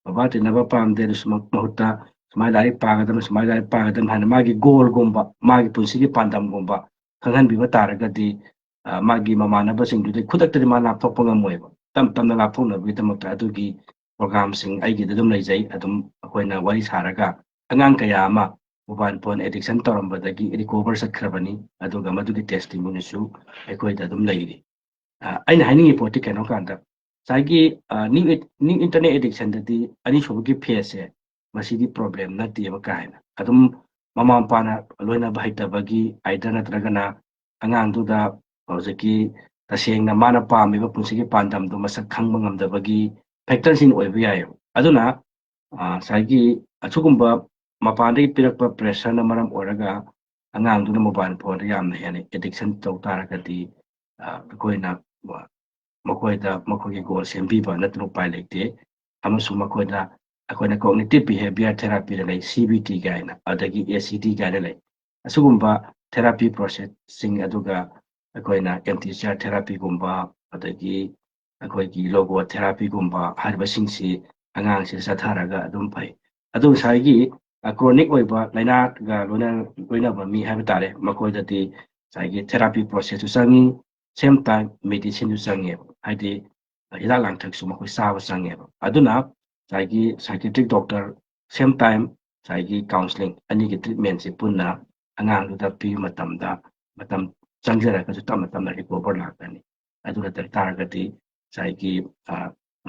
बाबा तिनबा पामदे सुमक महुत्ता सुमाय लाइक पागदम हाना मागी गोल गुम्बा मागी पुंसिगी पांदम गुम्बा खंगन बिबा तारगदी मागी ममानबसिंदुदे खुदक्तदि मा लापथोकपा ngमोयबा तम तमना लापथोकनबगिदमक्ता अदुगी प्रोग्राम सिंग आइगी ददुम लेजै अदुम अखोइना वारी सारगा अंगांग कया अमा मोबाइल फोन एडिक्शन तौरंबदगी रिकवर सख्रबनी अदुगा मदुगी टेस्टिमोनीसु अखोइदा अदुम लेइरी अꯩꯅ ꯍꯥꯏꯅꯤꯡꯉꯤ ꯄꯣꯠꯇꯤ ꯀꯩꯅꯣ ꯀꯥꯟꯗ ꯉꯁꯥꯏꯒꯤ ꯅ꯭ꯌꯨ ꯏꯟꯇꯔꯅꯦꯠ ꯑꯦꯗꯤꯛꯁꯟꯗꯗꯤ ꯑꯅꯤꯁꯨꯕꯒꯤ ꯐꯦꯁꯁꯦ ꯃꯁꯤꯗꯤ ꯄ꯭ꯔꯣꯕ꯭ꯂꯦꯝ ꯅꯠꯇꯦꯕ ꯀꯥ ꯍꯦꯟꯅ ꯑꯗꯨꯝ ꯃꯃꯥ ꯃꯄꯥꯅ ꯂꯣꯏꯅꯕ ꯍꯩꯇꯕꯒꯤ ꯑꯥꯏꯗꯔ ꯅꯠꯇ꯭ꯔꯒꯅ ꯑꯉꯥꯡꯗꯨꯗ ꯍꯧꯖꯤꯛꯀꯤ ꯇꯁꯦꯡꯅ ꯃꯥꯅ ꯄꯥꯝꯃꯤꯕ ꯄꯨꯟꯁꯤꯒꯤ ꯄꯥꯟꯗꯝꯗꯨ ꯃꯁꯛ ꯈꯪꯕ ꯉꯝꯗꯕꯒꯤ ꯐꯦꯛꯇꯔꯁꯤꯡ ꯑꯣꯏꯕ ꯌꯥꯏꯑꯕ ꯑꯗꯨꯅ ꯉꯁꯥꯏꯒꯤ ꯑꯁꯤꯒꯨꯝꯕ ꯃꯄꯥꯟꯗꯒꯤ ꯄꯤꯔꯛꯄ ꯄ꯭ꯔꯦꯁꯔꯅ ꯃꯔꯝ ꯑꯣꯏꯔꯒ ꯑꯉꯥꯡꯗꯨꯅ ꯃꯣꯕꯥꯏꯜ ꯐꯣꯟꯗ ꯌꯥꯝꯅ ꯍꯦꯟꯅ ꯑꯦꯗꯤꯛꯁꯟ ꯇꯧ ꯇꯥꯔꯒꯗꯤ ꯑꯩꯈꯣꯏꯅ ꯃꯈꯣꯏꯗ ꯃꯈꯣꯏꯒꯤ ꯒꯣꯜ ꯁꯦꯝꯕꯤꯕ ꯅꯠꯇꯅ ꯎꯄꯥꯏ ꯂꯩꯇꯦ ꯑꯃꯁꯨꯡ ꯃꯈꯣꯏꯗ ꯑꯩꯈꯣꯏꯅ ꯀꯣꯒꯅꯤꯇꯤቭ ꯕꯤꯍꯦꯕꯤꯌꯔ ꯊꯦꯔꯥꯄꯤꯗ ꯂꯩ CBT ꯀꯥꯏꯅ ꯑꯗꯒꯤ ACT ꯀꯥꯏꯅ ꯂꯩ ꯑꯁꯤꯒꯨꯝꯕ ꯊꯦꯔꯥꯄꯤ ꯄ꯭ꯔꯣꯁꯦꯁꯁꯤꯡ ꯑꯗꯨꯒ ꯑꯩꯈꯣꯏꯅ MTHR ꯊꯦꯔꯥꯄꯤꯒꯨꯝꯕ ꯑꯗꯒꯤ ꯑꯩꯈꯣꯏꯒꯤ ꯂꯣꯒꯣ ꯊꯦꯔꯥꯄꯤꯒꯨꯝꯕ ꯍꯥꯏꯔꯤꯕꯁꯤꯡꯁꯤ ꯑꯉꯥꯡꯁꯤ ꯆꯠꯊꯔꯒ ꯑꯗꯨꯝ ꯐꯩ ꯑꯗꯨ ꯉꯁꯥꯏꯒꯤ ꯀ꯭ꯔꯣꯅꯤꯛ ꯑꯣꯏꯕ ꯂꯩꯅꯥꯒ ꯂꯣꯏꯅꯕ ꯃꯤ ꯍꯥꯏꯕ ꯇꯥꯔꯦ ꯃꯈꯣꯏꯗꯗꯤ ꯉꯁꯥꯏꯒꯤ ꯊꯦꯔꯥꯄꯤ ꯄ꯭ꯔꯣꯁꯦꯁꯁꯨ ꯆꯪꯉꯤ सेम टाइम मेडिसिन चंगे हाइदि हिदाक लांथक मखोय चाबा चंगे अदुना जायगी साइकेट्रिक डॉक्टर सेम टाइम ꯉꯁꯥꯏꯒꯤ ꯀꯥꯎꯟꯁꯤꯂꯤꯡ ꯑꯅꯤꯒꯤ ꯇ꯭ꯔꯤꯠꯃꯦꯟꯁꯤ ꯄꯨꯟꯅ ꯑꯉꯥꯡꯗꯨꯗ ꯄꯤꯕ ꯃꯇꯝꯗ ꯃꯇꯝ ꯆꯪꯖꯔꯒꯁꯨ ꯇꯞꯅ ꯇꯞꯅ ꯔꯤꯀꯣꯚꯔ ꯂꯥꯛꯀꯅꯤ ꯑꯗꯨ ꯅꯠꯇ ꯇꯥꯔꯒꯗꯤ ꯉꯁꯥꯏꯒꯤ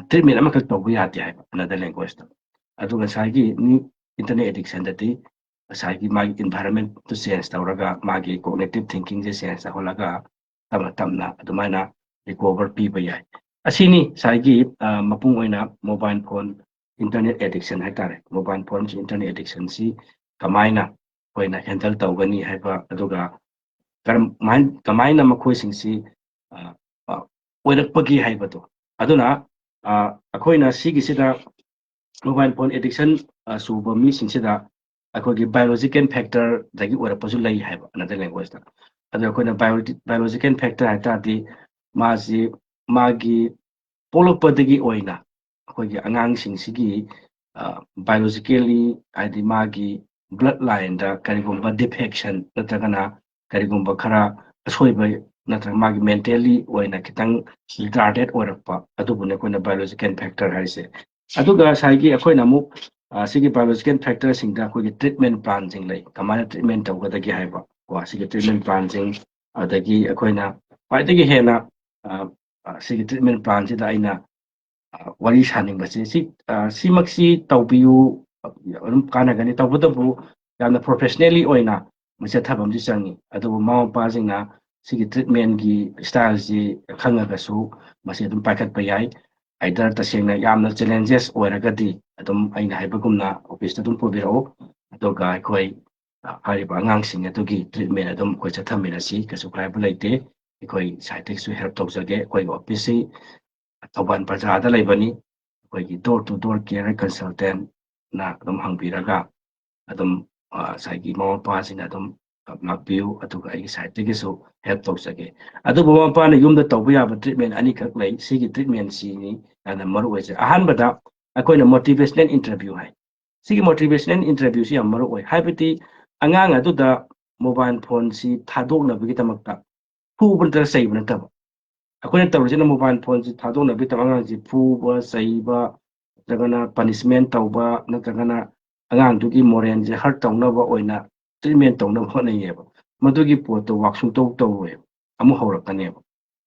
ꯇ꯭ꯔꯤꯠꯃꯦꯟ ꯑꯃꯈꯛ ꯇꯧꯕ ꯌꯥꯗꯦ ꯍꯥꯏꯕ ꯑꯅꯗꯔ ꯂꯦꯡꯒ꯭ꯋꯦꯖꯇ ꯑꯗꯨꯒ ꯉꯁꯥꯏꯒꯤ ꯏꯟꯇꯔꯅꯦꯠ ꯑꯦꯗꯤꯛꯁꯟꯗꯗꯤ ꯉꯁꯥꯏꯒꯤ ꯃꯥꯒꯤ ꯏꯟꯚꯥꯏꯔꯟꯃꯦꯟꯇꯨ ꯆꯦꯟꯖ ꯇꯧꯔꯒ ꯃꯥꯒꯤ ꯀꯣꯒꯅꯤꯇꯤꯚ ꯊꯤꯡꯀꯤꯡꯁꯦ ꯆꯦꯟꯖ ꯇꯧꯍꯜꯂꯒ ꯇꯞꯅ ꯇꯞꯅ ꯑꯗꯨꯃꯥꯏꯅ ꯔꯤꯀꯣꯚꯔ ꯄꯤꯕ ꯌꯥꯏ ꯑꯁꯤꯅꯤ ꯉꯁꯥꯏꯒꯤ ꯃꯄꯨꯡ ꯑꯣꯏꯅ ꯃꯣꯕꯥꯏꯜ ꯐꯣꯟ ꯏꯟꯇꯔꯅꯦꯠ ꯑꯦꯗꯤꯛꯁꯟ ꯍꯥꯏꯇꯥꯔꯦ ꯃꯣꯕꯥꯏꯜ ꯐꯣꯟꯁꯤ ꯏꯟꯇꯔꯅꯦꯠ ꯑꯦꯗꯤꯛꯁꯟꯁꯤ ꯀꯃꯥꯏꯅ ꯑꯩꯈꯣꯏꯅ ꯍꯦꯟꯗꯜ ꯇꯧꯒꯅꯤ ꯍꯥꯏꯕ ꯑꯗꯨꯒ ꯀꯃꯥꯏꯅ ꯃꯈꯣꯏꯁꯤꯡꯁꯤ ꯑꯣꯏꯔꯛꯄꯒꯦ ꯍꯥꯏꯕꯗꯣ ꯑꯗꯨꯅ ꯑꯩꯈꯣꯏꯅ ꯁꯤꯒꯤꯁꯤꯗ ꯃꯣꯕꯥꯏꯜ ꯐꯣꯟ ꯑꯦꯗꯤꯛꯁꯟ ꯆꯨꯕ ꯃꯤꯁꯤꯡꯁꯤꯗ ꯑꯩꯈꯣꯏꯒꯤ ꯕꯥꯏꯑꯣꯂꯣꯖꯤꯀꯦꯜ ꯐꯦꯛꯇꯔꯗꯒꯤ ꯑꯣꯏꯔꯛꯄꯁꯨ ꯂꯩ ꯍꯥꯏꯕ ꯑꯅꯗꯔ ꯂꯦꯡꯒ꯭ꯋꯦꯖꯇ ꯑꯗꯣ ꯑꯩꯈꯣꯏꯅ ꯕꯥꯏꯑꯣꯂꯣꯖꯤꯀꯦꯜ ꯐꯦꯛꯇꯔ ꯍꯥꯏꯇꯥꯔꯗꯤ ꯃꯥꯁꯤ ꯃꯥꯒꯤ ꯄꯣꯛꯂꯛꯄꯗꯒꯤ ꯑꯣꯏꯅ ꯑꯩꯈꯣꯏꯒꯤ ꯑꯉꯥꯡꯁꯤꯡꯁꯤꯒꯤ ꯕꯥꯏꯑꯣꯂꯣꯖꯤꯀꯦꯜꯂꯤ ꯍꯥꯏꯗꯤ ꯃꯥꯒꯤ ꯕ꯭ꯂꯗ ꯂꯥꯏꯟꯗ ꯀꯔꯤꯒꯨꯝꯕ ꯗꯤꯐꯦꯛꯁꯟ ꯅꯠꯇ꯭ꯔꯒꯅ ꯀꯔꯤꯒꯨꯝꯕ ꯈꯔ ꯑꯁꯣꯏꯕ ꯅꯠꯇ꯭ꯔꯒ ꯃꯥꯒꯤ ꯃꯦꯟꯇꯦꯜꯂꯤ ꯑꯣꯏꯅꯈꯤꯇꯪ ꯔꯤꯇꯥꯔꯗꯦꯠ ꯑꯣꯏꯔꯛꯄ ꯑꯗꯨꯕꯨꯅꯦ ꯑꯩꯈꯣꯏꯅ ꯕꯥꯏꯑꯣꯂꯣꯖꯤꯀꯦꯜ ꯐꯦꯛꯇꯔ ꯍꯥꯏꯁꯦ ꯑꯗꯨꯒ ꯉꯁꯥꯏꯒꯤ ꯑꯩꯈꯣꯏꯅ ꯑꯃꯨꯛ ꯁꯤꯒꯤ ꯕꯥꯏꯑꯣꯂꯣꯖꯤꯀꯦꯜ ꯐꯦꯛꯇꯔꯁꯤꯡꯗ ꯑꯩꯈꯣꯏꯒꯤ ꯇ꯭ꯔꯤꯠꯃꯦꯟ ꯄ꯭ꯂꯥꯟꯁꯤꯡ ꯂꯩ ꯀꯃꯥꯏꯅ ꯇ꯭ꯔꯤꯠꯃꯦꯟ ꯇꯧꯒꯗꯒꯦ ꯍꯥꯏꯕ ꯀꯣ ꯁꯤꯒꯤ ꯇ꯭ꯔꯤꯠꯃꯦꯟ ꯄ꯭ꯂꯥꯟꯁꯤꯡ ꯑꯗꯒꯤ ꯑꯩꯈꯣꯏꯅ ꯈ꯭ꯋꯥꯏꯗꯒꯤ ꯍꯦꯟꯅ ꯁꯤꯒꯤ ꯇ꯭ꯔꯤꯠꯃꯦꯟ ꯄ꯭ꯂꯥꯟꯁꯤꯗ ꯑꯩꯅ ꯋꯥꯔꯤ ꯁꯥꯅꯤꯡꯕꯁꯤ ꯁꯤꯃꯛꯁꯤ ꯇꯧꯕꯤꯌꯨ ꯑꯗꯨꯝ ꯀꯥꯟꯅꯒꯅꯤ ꯇꯧꯕꯇꯕꯨ ꯌꯥꯝꯅ ꯄ꯭ꯔꯣꯐꯦꯁꯅꯦꯜꯂꯤ ꯑꯣꯏꯅ ꯆꯠꯊꯕ ꯑꯃꯁꯨ ꯆꯪꯏ ꯑꯗꯨꯕꯨ ꯃꯃꯥ ꯃꯄꯥꯁꯤꯡꯅ ꯁꯤꯒꯤ ꯇ꯭ꯔꯤꯠꯃꯦꯟꯒꯤ ꯁ꯭ꯇꯥꯏꯜꯁꯤ ꯈꯪꯉꯒꯁꯨ ꯃꯁꯤ ꯑꯗꯨꯝ ꯄꯥꯏꯈꯠꯄ ꯌꯥꯏ ꯑꯥꯏꯗꯔ ꯇꯁꯦꯡꯅ ꯌꯥꯝꯅ ꯆꯦꯂꯦꯟꯖꯦꯁ ꯑꯣꯏꯔꯒꯗꯤ ꯑꯗꯨꯝ ꯑꯩꯅ ꯍꯥꯏꯕꯒꯨꯝꯅ ꯑꯣꯐꯤꯁꯇ ꯑꯗꯨꯝ ꯄꯨꯕꯤꯔꯛꯎ ꯑꯗꯨꯒ ꯑꯩꯈꯣꯏ ꯍꯥꯏꯔꯤꯕ ꯑꯉꯥꯡꯁꯤꯡ ꯑꯗꯨꯒꯤ ꯇ꯭ꯔꯤꯠꯃꯦꯟ ꯑꯗꯨꯝ ꯑꯩꯈꯣꯏ ꯆꯠꯊꯃꯤꯟꯅꯁꯤ ꯀꯩꯁꯨ ꯀꯥꯏꯕ ꯂꯩꯇꯦ ꯑꯩꯈꯣꯏ ꯁꯥꯏꯠꯇꯒꯤꯁꯨ ꯍꯦꯜꯞ ꯇꯧꯖꯒꯦ ꯑꯩꯈꯣꯏꯒꯤ ꯑꯣꯐꯤꯁꯁꯤ ꯊꯧꯕꯥꯜ ꯕꯖꯥꯔꯗ ꯂꯩꯕꯅꯤ ꯑꯩꯈꯣꯏꯒꯤ ꯗꯣꯔ ꯇꯨ ꯗꯣꯔ ꯀꯦꯌꯔ ꯀꯟꯁꯜꯇꯦꯟꯅ ꯑꯗꯨꯝ ꯍꯪꯕꯤꯔꯒ ꯑꯗꯨꯝ ꯉꯁꯥꯏꯒꯤ ꯃꯃꯥ ꯃꯄꯥꯁꯤꯡꯅ ꯑꯗꯨꯝ ꯂꯥꯛꯄꯤꯌꯨ ꯑꯗꯨꯒ ꯑꯩꯒꯤ ꯁꯥꯏꯠꯇꯒꯤꯁꯨ ꯍꯦꯜꯞ ꯇꯧꯖꯒꯦ ꯑꯗꯨꯕꯨ ꯃꯃꯥ ꯃꯄꯥꯅ ꯌꯨꯝꯗ ꯇꯧꯕ ꯌꯥꯕ ꯇ꯭ꯔꯤꯠꯃꯦꯟ ꯑꯅꯤꯈꯛ ꯂꯩ ꯁꯤꯒꯤ ꯇ꯭ꯔꯤꯠꯃꯦꯟꯁꯤꯅꯤ ꯌꯥꯝꯅ ꯃꯔꯨ ꯑꯣꯏꯁꯦ ꯑꯍꯥꯟꯕꯗ ꯑꯩꯈꯣꯏꯅ ꯃꯣꯇꯤꯚꯦꯁꯅꯦꯜ ꯏꯟꯇꯔꯚꯤꯌꯨ ꯍꯥꯏ ꯁꯤꯒꯤ ꯃꯣꯇꯤꯚꯦꯁꯅꯦꯜ ꯏꯟꯇꯔꯚꯤꯌꯨꯁꯤ ꯌꯥꯝ ꯃꯔꯨ ꯑꯣꯏ ꯍꯥꯏꯕꯗꯤ ꯑꯉꯥꯡ ꯑꯗꯨꯗ ꯃꯣꯕꯥꯏꯜ ꯐꯣꯟꯁꯤ ꯊꯥꯗꯣꯛꯅꯕꯒꯤꯗꯃꯛꯇ ꯐꯨꯕ ꯅꯠꯇ꯭ꯔꯒ ꯆꯩꯕ ꯅꯠꯇꯕ ꯑꯩꯈꯣꯏꯅ ꯇꯧꯔꯤꯁꯤꯅ ꯃꯣꯕꯥꯏꯜ ꯐꯣꯟꯁꯤ ꯊꯥꯗꯣꯛꯅꯕꯒꯤꯗꯃꯛ ꯑꯉꯥꯡꯁꯤ ꯐꯨꯕ ꯆꯩꯕ ꯅꯠꯇ꯭ꯔꯒꯅ ꯄꯅꯤꯁꯃꯦꯟ ꯇꯧꯕ ꯅꯠꯇ꯭ꯔꯒꯅ ꯑꯉꯥꯡꯗꯨꯒꯤ ꯃꯣꯔꯦꯜꯁꯦ ꯍꯔꯠ ꯇꯧꯅꯕ ꯑꯣꯏꯅ ꯇ꯭ꯔꯤꯠꯃꯦꯟ ꯇꯧꯅꯕ ꯍꯣꯠꯅꯩꯌꯦꯕ ꯃꯗꯨꯒꯤ ꯄꯣꯠꯇꯣ ꯋꯥꯛꯁꯨꯡꯇꯧ ꯇꯧꯔꯣꯏꯕ ꯑꯃꯨꯛ ꯍꯧꯔꯛꯀꯅꯦꯕ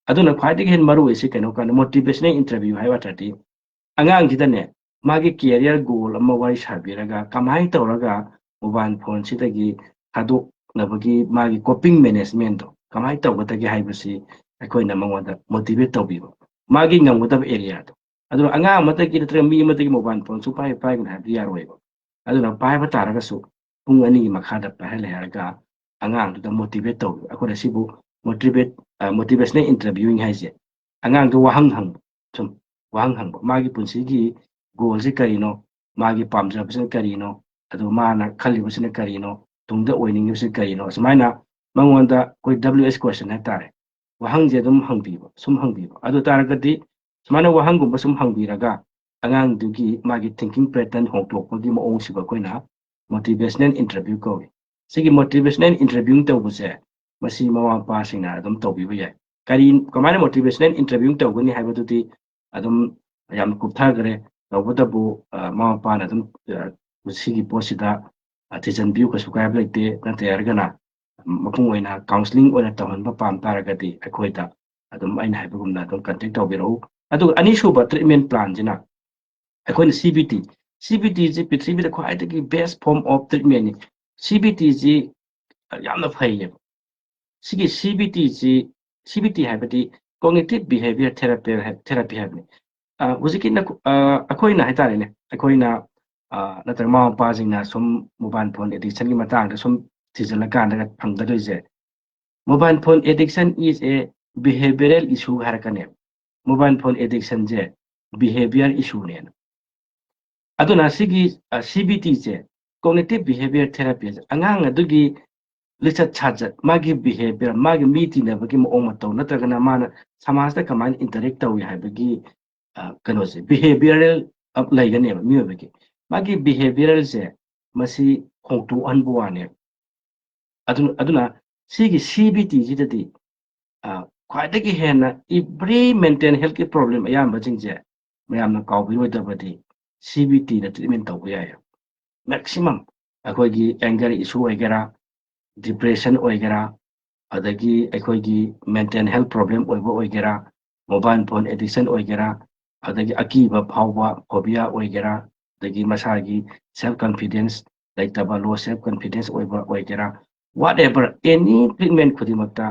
ꯑꯗꯨꯅ ꯈ꯭ꯋꯥꯏꯗꯒꯤ ꯍꯦꯟꯅ ꯃꯔꯨ ꯑꯣꯏꯁꯤ ꯀꯩꯅꯣ ꯀꯥꯟꯗ ꯃꯣꯇꯤꯚꯦꯁꯅꯦꯜ ꯏꯟꯇꯔꯚꯤꯌꯨ ꯍꯥꯏꯕ ꯇꯥꯔꯗꯤ ꯑꯉꯥꯡꯁꯤꯗꯅꯦ ꯃꯥꯒꯤ ꯀꯦꯔꯤꯌꯔ ꯒꯣꯜ ꯑꯃ ꯋꯥꯔꯤ ꯁꯥꯕꯤꯔꯒ ꯀꯃꯥꯏꯅ ꯇꯧꯔꯒ ꯃꯣꯕꯥꯏꯜ ꯐꯣꯟꯁꯤꯗꯒꯤ ꯊꯥꯗꯣꯛꯅꯕꯒꯤ ꯃꯥꯒꯤ ꯀꯣꯄꯤꯡ ꯃꯦꯅꯦꯖꯃꯦꯟꯇꯣ ꯀꯃꯥꯏꯅ ꯇꯧꯒꯗꯒꯦ ꯍꯥꯏꯕꯁꯤ ꯑꯩꯈꯣꯏꯅ ꯃꯉꯣꯟꯗ ꯃꯣꯇꯤꯚꯦꯠ ꯇꯧꯕꯤꯕ ꯃꯥꯒꯤ ꯉꯝꯒꯗꯕ ꯑꯦꯔꯤꯌꯥꯗꯣ ꯑꯗꯨꯅ ꯑꯉꯥꯡ ꯑꯃꯗꯒꯤ ꯅꯠꯇ꯭ꯔꯒ ꯃꯤ ꯑꯃꯗꯒꯤ ꯃꯣꯕꯥꯏꯜ ꯐꯣꯟ ꯄꯥꯏꯒꯅꯤ ꯍꯥꯏꯕꯗꯤ ꯌꯥꯔꯣꯏꯕ ꯑꯗꯨꯅ ꯄꯥꯏꯕ ꯇꯥꯔꯒꯁꯨ ꯄꯨꯡ 2ꯒꯤ ꯃꯈꯥꯗ ꯄꯥꯏꯍꯜꯂꯦ ꯍꯥꯏꯔꯒ ꯑꯉꯥꯡꯗꯨꯗ ꯃꯣꯇꯤꯚꯦꯠ ꯇꯧꯕꯤꯕ ꯑꯩꯈꯣꯏꯅ ꯁꯤꯕꯨ ꯃꯣꯇꯤꯚꯦꯁꯅꯦꯜ ꯏꯟꯇꯔꯚꯤꯌꯨꯤꯡ ꯍꯥꯏꯁꯦ ꯑꯉꯥꯡꯗꯣ ꯋꯥꯍꯪ ꯍꯪꯕ ꯁꯨꯝ ꯋꯥꯍꯪ ꯍꯪꯕ ꯃꯥꯒꯤ ꯄꯨꯟꯁꯤꯒꯤ ꯒꯣꯜꯁꯤ ꯀꯔꯤꯅꯣ ꯃꯥꯒꯤ ꯄꯥꯝꯖꯕꯁꯤꯅ ꯀꯔꯤꯅꯣ ꯑꯗꯨꯒ ꯃꯥꯅ ꯈꯜꯂꯤꯕꯁꯤꯅ ꯀꯔꯤꯅꯣ ꯇꯨꯡꯗ ꯑꯣꯏꯅꯤꯡꯉꯤꯕꯁꯤ ꯀꯔꯤꯅꯣ ꯁꯨꯃꯥꯏꯅ ꯃꯉꯣꯟꯗ ꯑꯩꯈꯣꯏ WH ꯀ꯭ꯋꯦꯁꯟ ꯍꯥꯏꯇꯥꯔꯦ ꯋꯥꯍꯪꯁꯦ ꯑꯗꯨꯝ ꯍꯪꯕꯤꯕ ꯁꯨꯝ ꯍꯪꯕꯤꯕ ꯑꯗꯨ ꯇꯥꯔꯒꯗꯤ ꯁꯨꯃꯥꯏꯅ ꯋꯥꯍꯪꯒꯨꯝꯕ ꯁꯨꯝ ꯍꯪꯕꯤꯔꯒ ꯑꯉꯥꯡꯗꯨꯒꯤ ꯃꯥꯒꯤ ꯊꯤꯡꯀꯤꯡ ꯄꯦꯇꯔꯟ ꯍꯣꯡꯗꯣꯛꯄꯒꯤ ꯃꯑꯣꯡꯁꯤꯕꯨ ꯑꯩꯈꯣꯏꯅ ꯃꯣꯇꯤꯚꯦꯁꯅꯦꯜ ꯏꯟꯇꯔꯚꯤꯌꯨ ꯀꯧꯏ ꯁꯤꯒꯤ ꯃꯣꯇꯤꯚꯦꯁꯅꯦꯜ ꯏꯟꯇꯔꯚꯤꯌꯨ ꯇꯧꯕꯁꯦ ꯃꯁꯤ ꯃꯃꯥ ꯃꯄꯥꯁꯤꯡꯅ ꯑꯗꯨꯝ ꯇꯧꯕꯤꯕ ꯌꯥꯏ ꯀꯃꯥꯏꯅ ꯃꯣꯇꯤꯚꯦꯁꯅꯦꯜ ꯏꯟꯇꯔꯚꯤꯌꯨ ꯇꯧꯒꯅꯤ ꯍꯥꯏꯕꯗꯨꯗꯤ ꯑꯗꯨꯝ ꯌꯥꯝ ꯀꯨꯞꯊꯈ꯭ꯔꯦ ꯇꯧꯕꯇꯕꯨ ꯃꯃꯥ ꯃꯄꯥꯅ ꯑꯗꯨꯝ ꯁꯤꯒꯤ ꯄꯣꯠꯁꯤꯗ ꯊꯤꯖꯤꯟꯕꯤꯌꯨ ꯀꯩꯁꯨ ꯀꯥꯏꯕ ꯂꯩꯇꯦ ꯅꯠꯇ ꯌꯥꯔꯒꯅ ꯃꯄꯨꯡ ꯑꯣꯏꯅ ꯀꯥꯎꯟꯁꯤꯂꯤꯡ ꯑꯣꯏꯅ ꯇꯧꯍꯟꯕ ꯄꯥꯝ ꯇꯥꯔꯒꯗꯤ ꯑꯩꯈꯣꯏꯗ ꯑꯗꯨꯝ ꯑꯩꯅ ꯍꯥꯏꯕꯒꯨꯝꯅ ꯑꯗꯨꯝ ꯀꯟꯇꯦꯛ ꯇꯧꯕꯤꯔꯛꯎ ꯑꯗꯨꯒ ꯑꯅꯤꯁꯨꯕ ꯇ꯭ꯔꯤꯠꯃꯦꯟ ꯄ꯭ꯂꯥꯟꯁꯤꯅ ꯑꯩꯈꯣꯏꯅ CBTꯁꯤ ꯄ꯭ꯔꯤꯊꯤꯕꯤꯗ ꯈ꯭ꯋꯥꯏꯗꯒꯤ ꯕꯦꯁ ꯐꯣꯔꯝ ꯑꯣꯐ ꯇ꯭ꯔꯤꯠꯃꯦꯟꯅꯤ CBTꯁꯤ ꯌꯥꯝꯅ ꯐꯩꯌꯦꯕ ꯁꯤꯒꯤ CBT ꯍꯥꯏꯕꯗꯤ ꯀꯣꯒꯅꯤꯇꯤꯚ ꯕꯤꯍꯦꯚꯤꯌꯔ ꯊꯦꯔꯥꯄꯤ ꯍꯥꯏꯕꯅꯤ ꯍꯧꯖꯤꯛꯀꯤ ꯑꯩꯈꯣꯏꯅ ꯍꯥꯏꯇꯥꯔꯦꯅꯦ ꯑꯩꯈꯣꯏꯅ ꯅꯠꯇ꯭ꯔꯒ ꯃꯃꯥ ꯃꯄꯥꯁꯤꯡꯅ ꯁꯨꯝ ꯃꯣꯕꯥꯏꯜ ꯐꯣꯟ ꯑꯦꯗꯤꯛꯁꯟꯒꯤ ꯃꯇꯥꯡꯗ ꯁꯨꯝ ꯊꯤꯖꯤꯜꯂꯀꯥꯟꯗ ꯐꯪꯒꯗꯣꯏꯁꯦ ꯃꯣꯕꯥꯏꯜ ꯐꯣꯟ ꯑꯦꯗꯤꯛꯁꯟ ꯏꯁ ꯑꯦ ꯕꯤꯍꯦꯚꯤꯌꯔꯦꯜ ꯏꯁꯨ ꯍꯥꯏꯔꯛꯀꯅꯦꯕ ꯃꯣꯕꯥꯏꯜ ꯐꯣꯟ ꯑꯦꯗꯤꯛꯁꯟꯁꯦ ꯕꯤꯍꯦꯚꯤꯌꯔ ꯏꯁꯨꯅꯦꯅ ꯑꯗꯨꯅ ꯁꯤꯒꯤ CBTꯁꯦ ꯀꯣꯒꯅꯤꯇꯤꯚ ꯕꯤꯍꯦꯚꯤꯌꯔ ꯊꯦꯔꯥꯄꯤꯁꯦ ꯑꯉꯥꯡ ꯑꯗꯨꯒꯤ ꯂꯤꯆꯠ ꯁꯥꯖꯠ ꯃꯥꯒꯤ ꯕꯤꯍꯦꯚꯤꯌꯔ ꯃꯥꯒꯤ ꯃꯤ ꯇꯤꯟꯅꯕꯒꯤ ꯃꯑꯣꯡ ꯃꯇꯧ ꯅꯠꯇ꯭ꯔꯒꯅ ꯃꯥꯅ ꯁꯃꯥꯖꯇ ꯀꯃꯥꯏꯅ ꯏꯟꯇꯔꯦꯛ ꯇꯧꯏ ꯍꯥꯏꯕꯒꯤ ꯀꯩꯅꯣꯁꯦ ꯕꯤꯍꯦꯚꯤꯌꯔꯦꯜ ꯂꯩꯒꯅꯦꯕ ꯃꯤꯑꯣꯏꯕꯒꯤ ꯃꯥꯒꯤ ꯕꯤꯍꯦꯚꯤꯌꯔꯦꯜꯁꯦ ꯃꯁꯤ ꯍꯣꯡꯗꯣꯛꯍꯟꯕ ꯋꯥꯅꯦꯕ ꯑꯗꯨꯅ ꯁꯤꯒꯤ CBTꯁꯤꯗꯗꯤ ꯈ꯭ꯋꯥꯏꯗꯒꯤ ꯍꯦꯟꯅ ꯏꯚ꯭ꯔꯤ ꯃꯦꯟꯇꯦꯜ ꯍꯦꯜꯊꯀꯤ ꯄ꯭ꯔꯣꯕ꯭ꯂꯦꯝ ꯑꯌꯥꯝꯕꯁꯤꯡꯁꯦ ꯃꯌꯥꯝꯅ ꯀꯥꯎꯕꯤꯔꯣꯏꯗꯕꯗꯤ CBTꯅ ꯇ꯭ꯔꯤꯠꯃꯦꯟ ꯇꯧꯕ ꯌꯥꯏ ꯃꯦꯛꯁꯤꯃꯝ ꯑꯩꯈꯣꯏꯒꯤ ꯑꯦꯡꯒꯔ ꯏꯁꯨ ꯑꯣꯏꯒꯦꯔꯥ ꯗꯤꯄ꯭ꯔꯦꯁꯟ ꯑꯣꯏꯒꯦꯔꯥ ꯑꯗꯒꯤ ꯑꯩꯈꯣꯏꯒꯤ ꯃꯦꯟꯇꯦꯜ ꯍꯦꯜꯊ ꯄ꯭ꯔꯣꯕ꯭ꯂꯦꯝ ꯑꯣꯏꯕ ꯑꯣꯏꯒꯦꯔꯥ ꯃꯣꯕꯥꯏꯜ ꯐꯣꯟ ꯑꯦꯗꯤꯛꯁꯟ ꯑꯣꯏꯒꯦꯔꯥ ꯑꯗꯒꯤ ꯑꯀꯤꯕ ꯐꯥꯎꯕ ꯐꯣꯕꯤꯌꯥ ꯑꯣꯏꯒꯦꯔꯥ ꯑꯗꯒꯤ ꯃꯁꯥꯒꯤ ꯁꯦꯜꯐ ꯀꯟꯐꯤꯗꯦꯟꯁ ꯂꯩꯇꯕ ꯂꯣ ꯁꯦꯜꯐ ꯀꯟꯐꯤꯗꯦꯟꯁ ꯑꯣꯏꯕ ꯑꯣꯏꯒꯦꯔꯥ ꯋꯥꯠ ꯑꯦꯚꯔ ꯑꯦꯅꯤ ꯇ꯭ꯔꯤꯠꯃꯦꯟ ꯈꯨꯗꯤꯡꯃꯛꯇ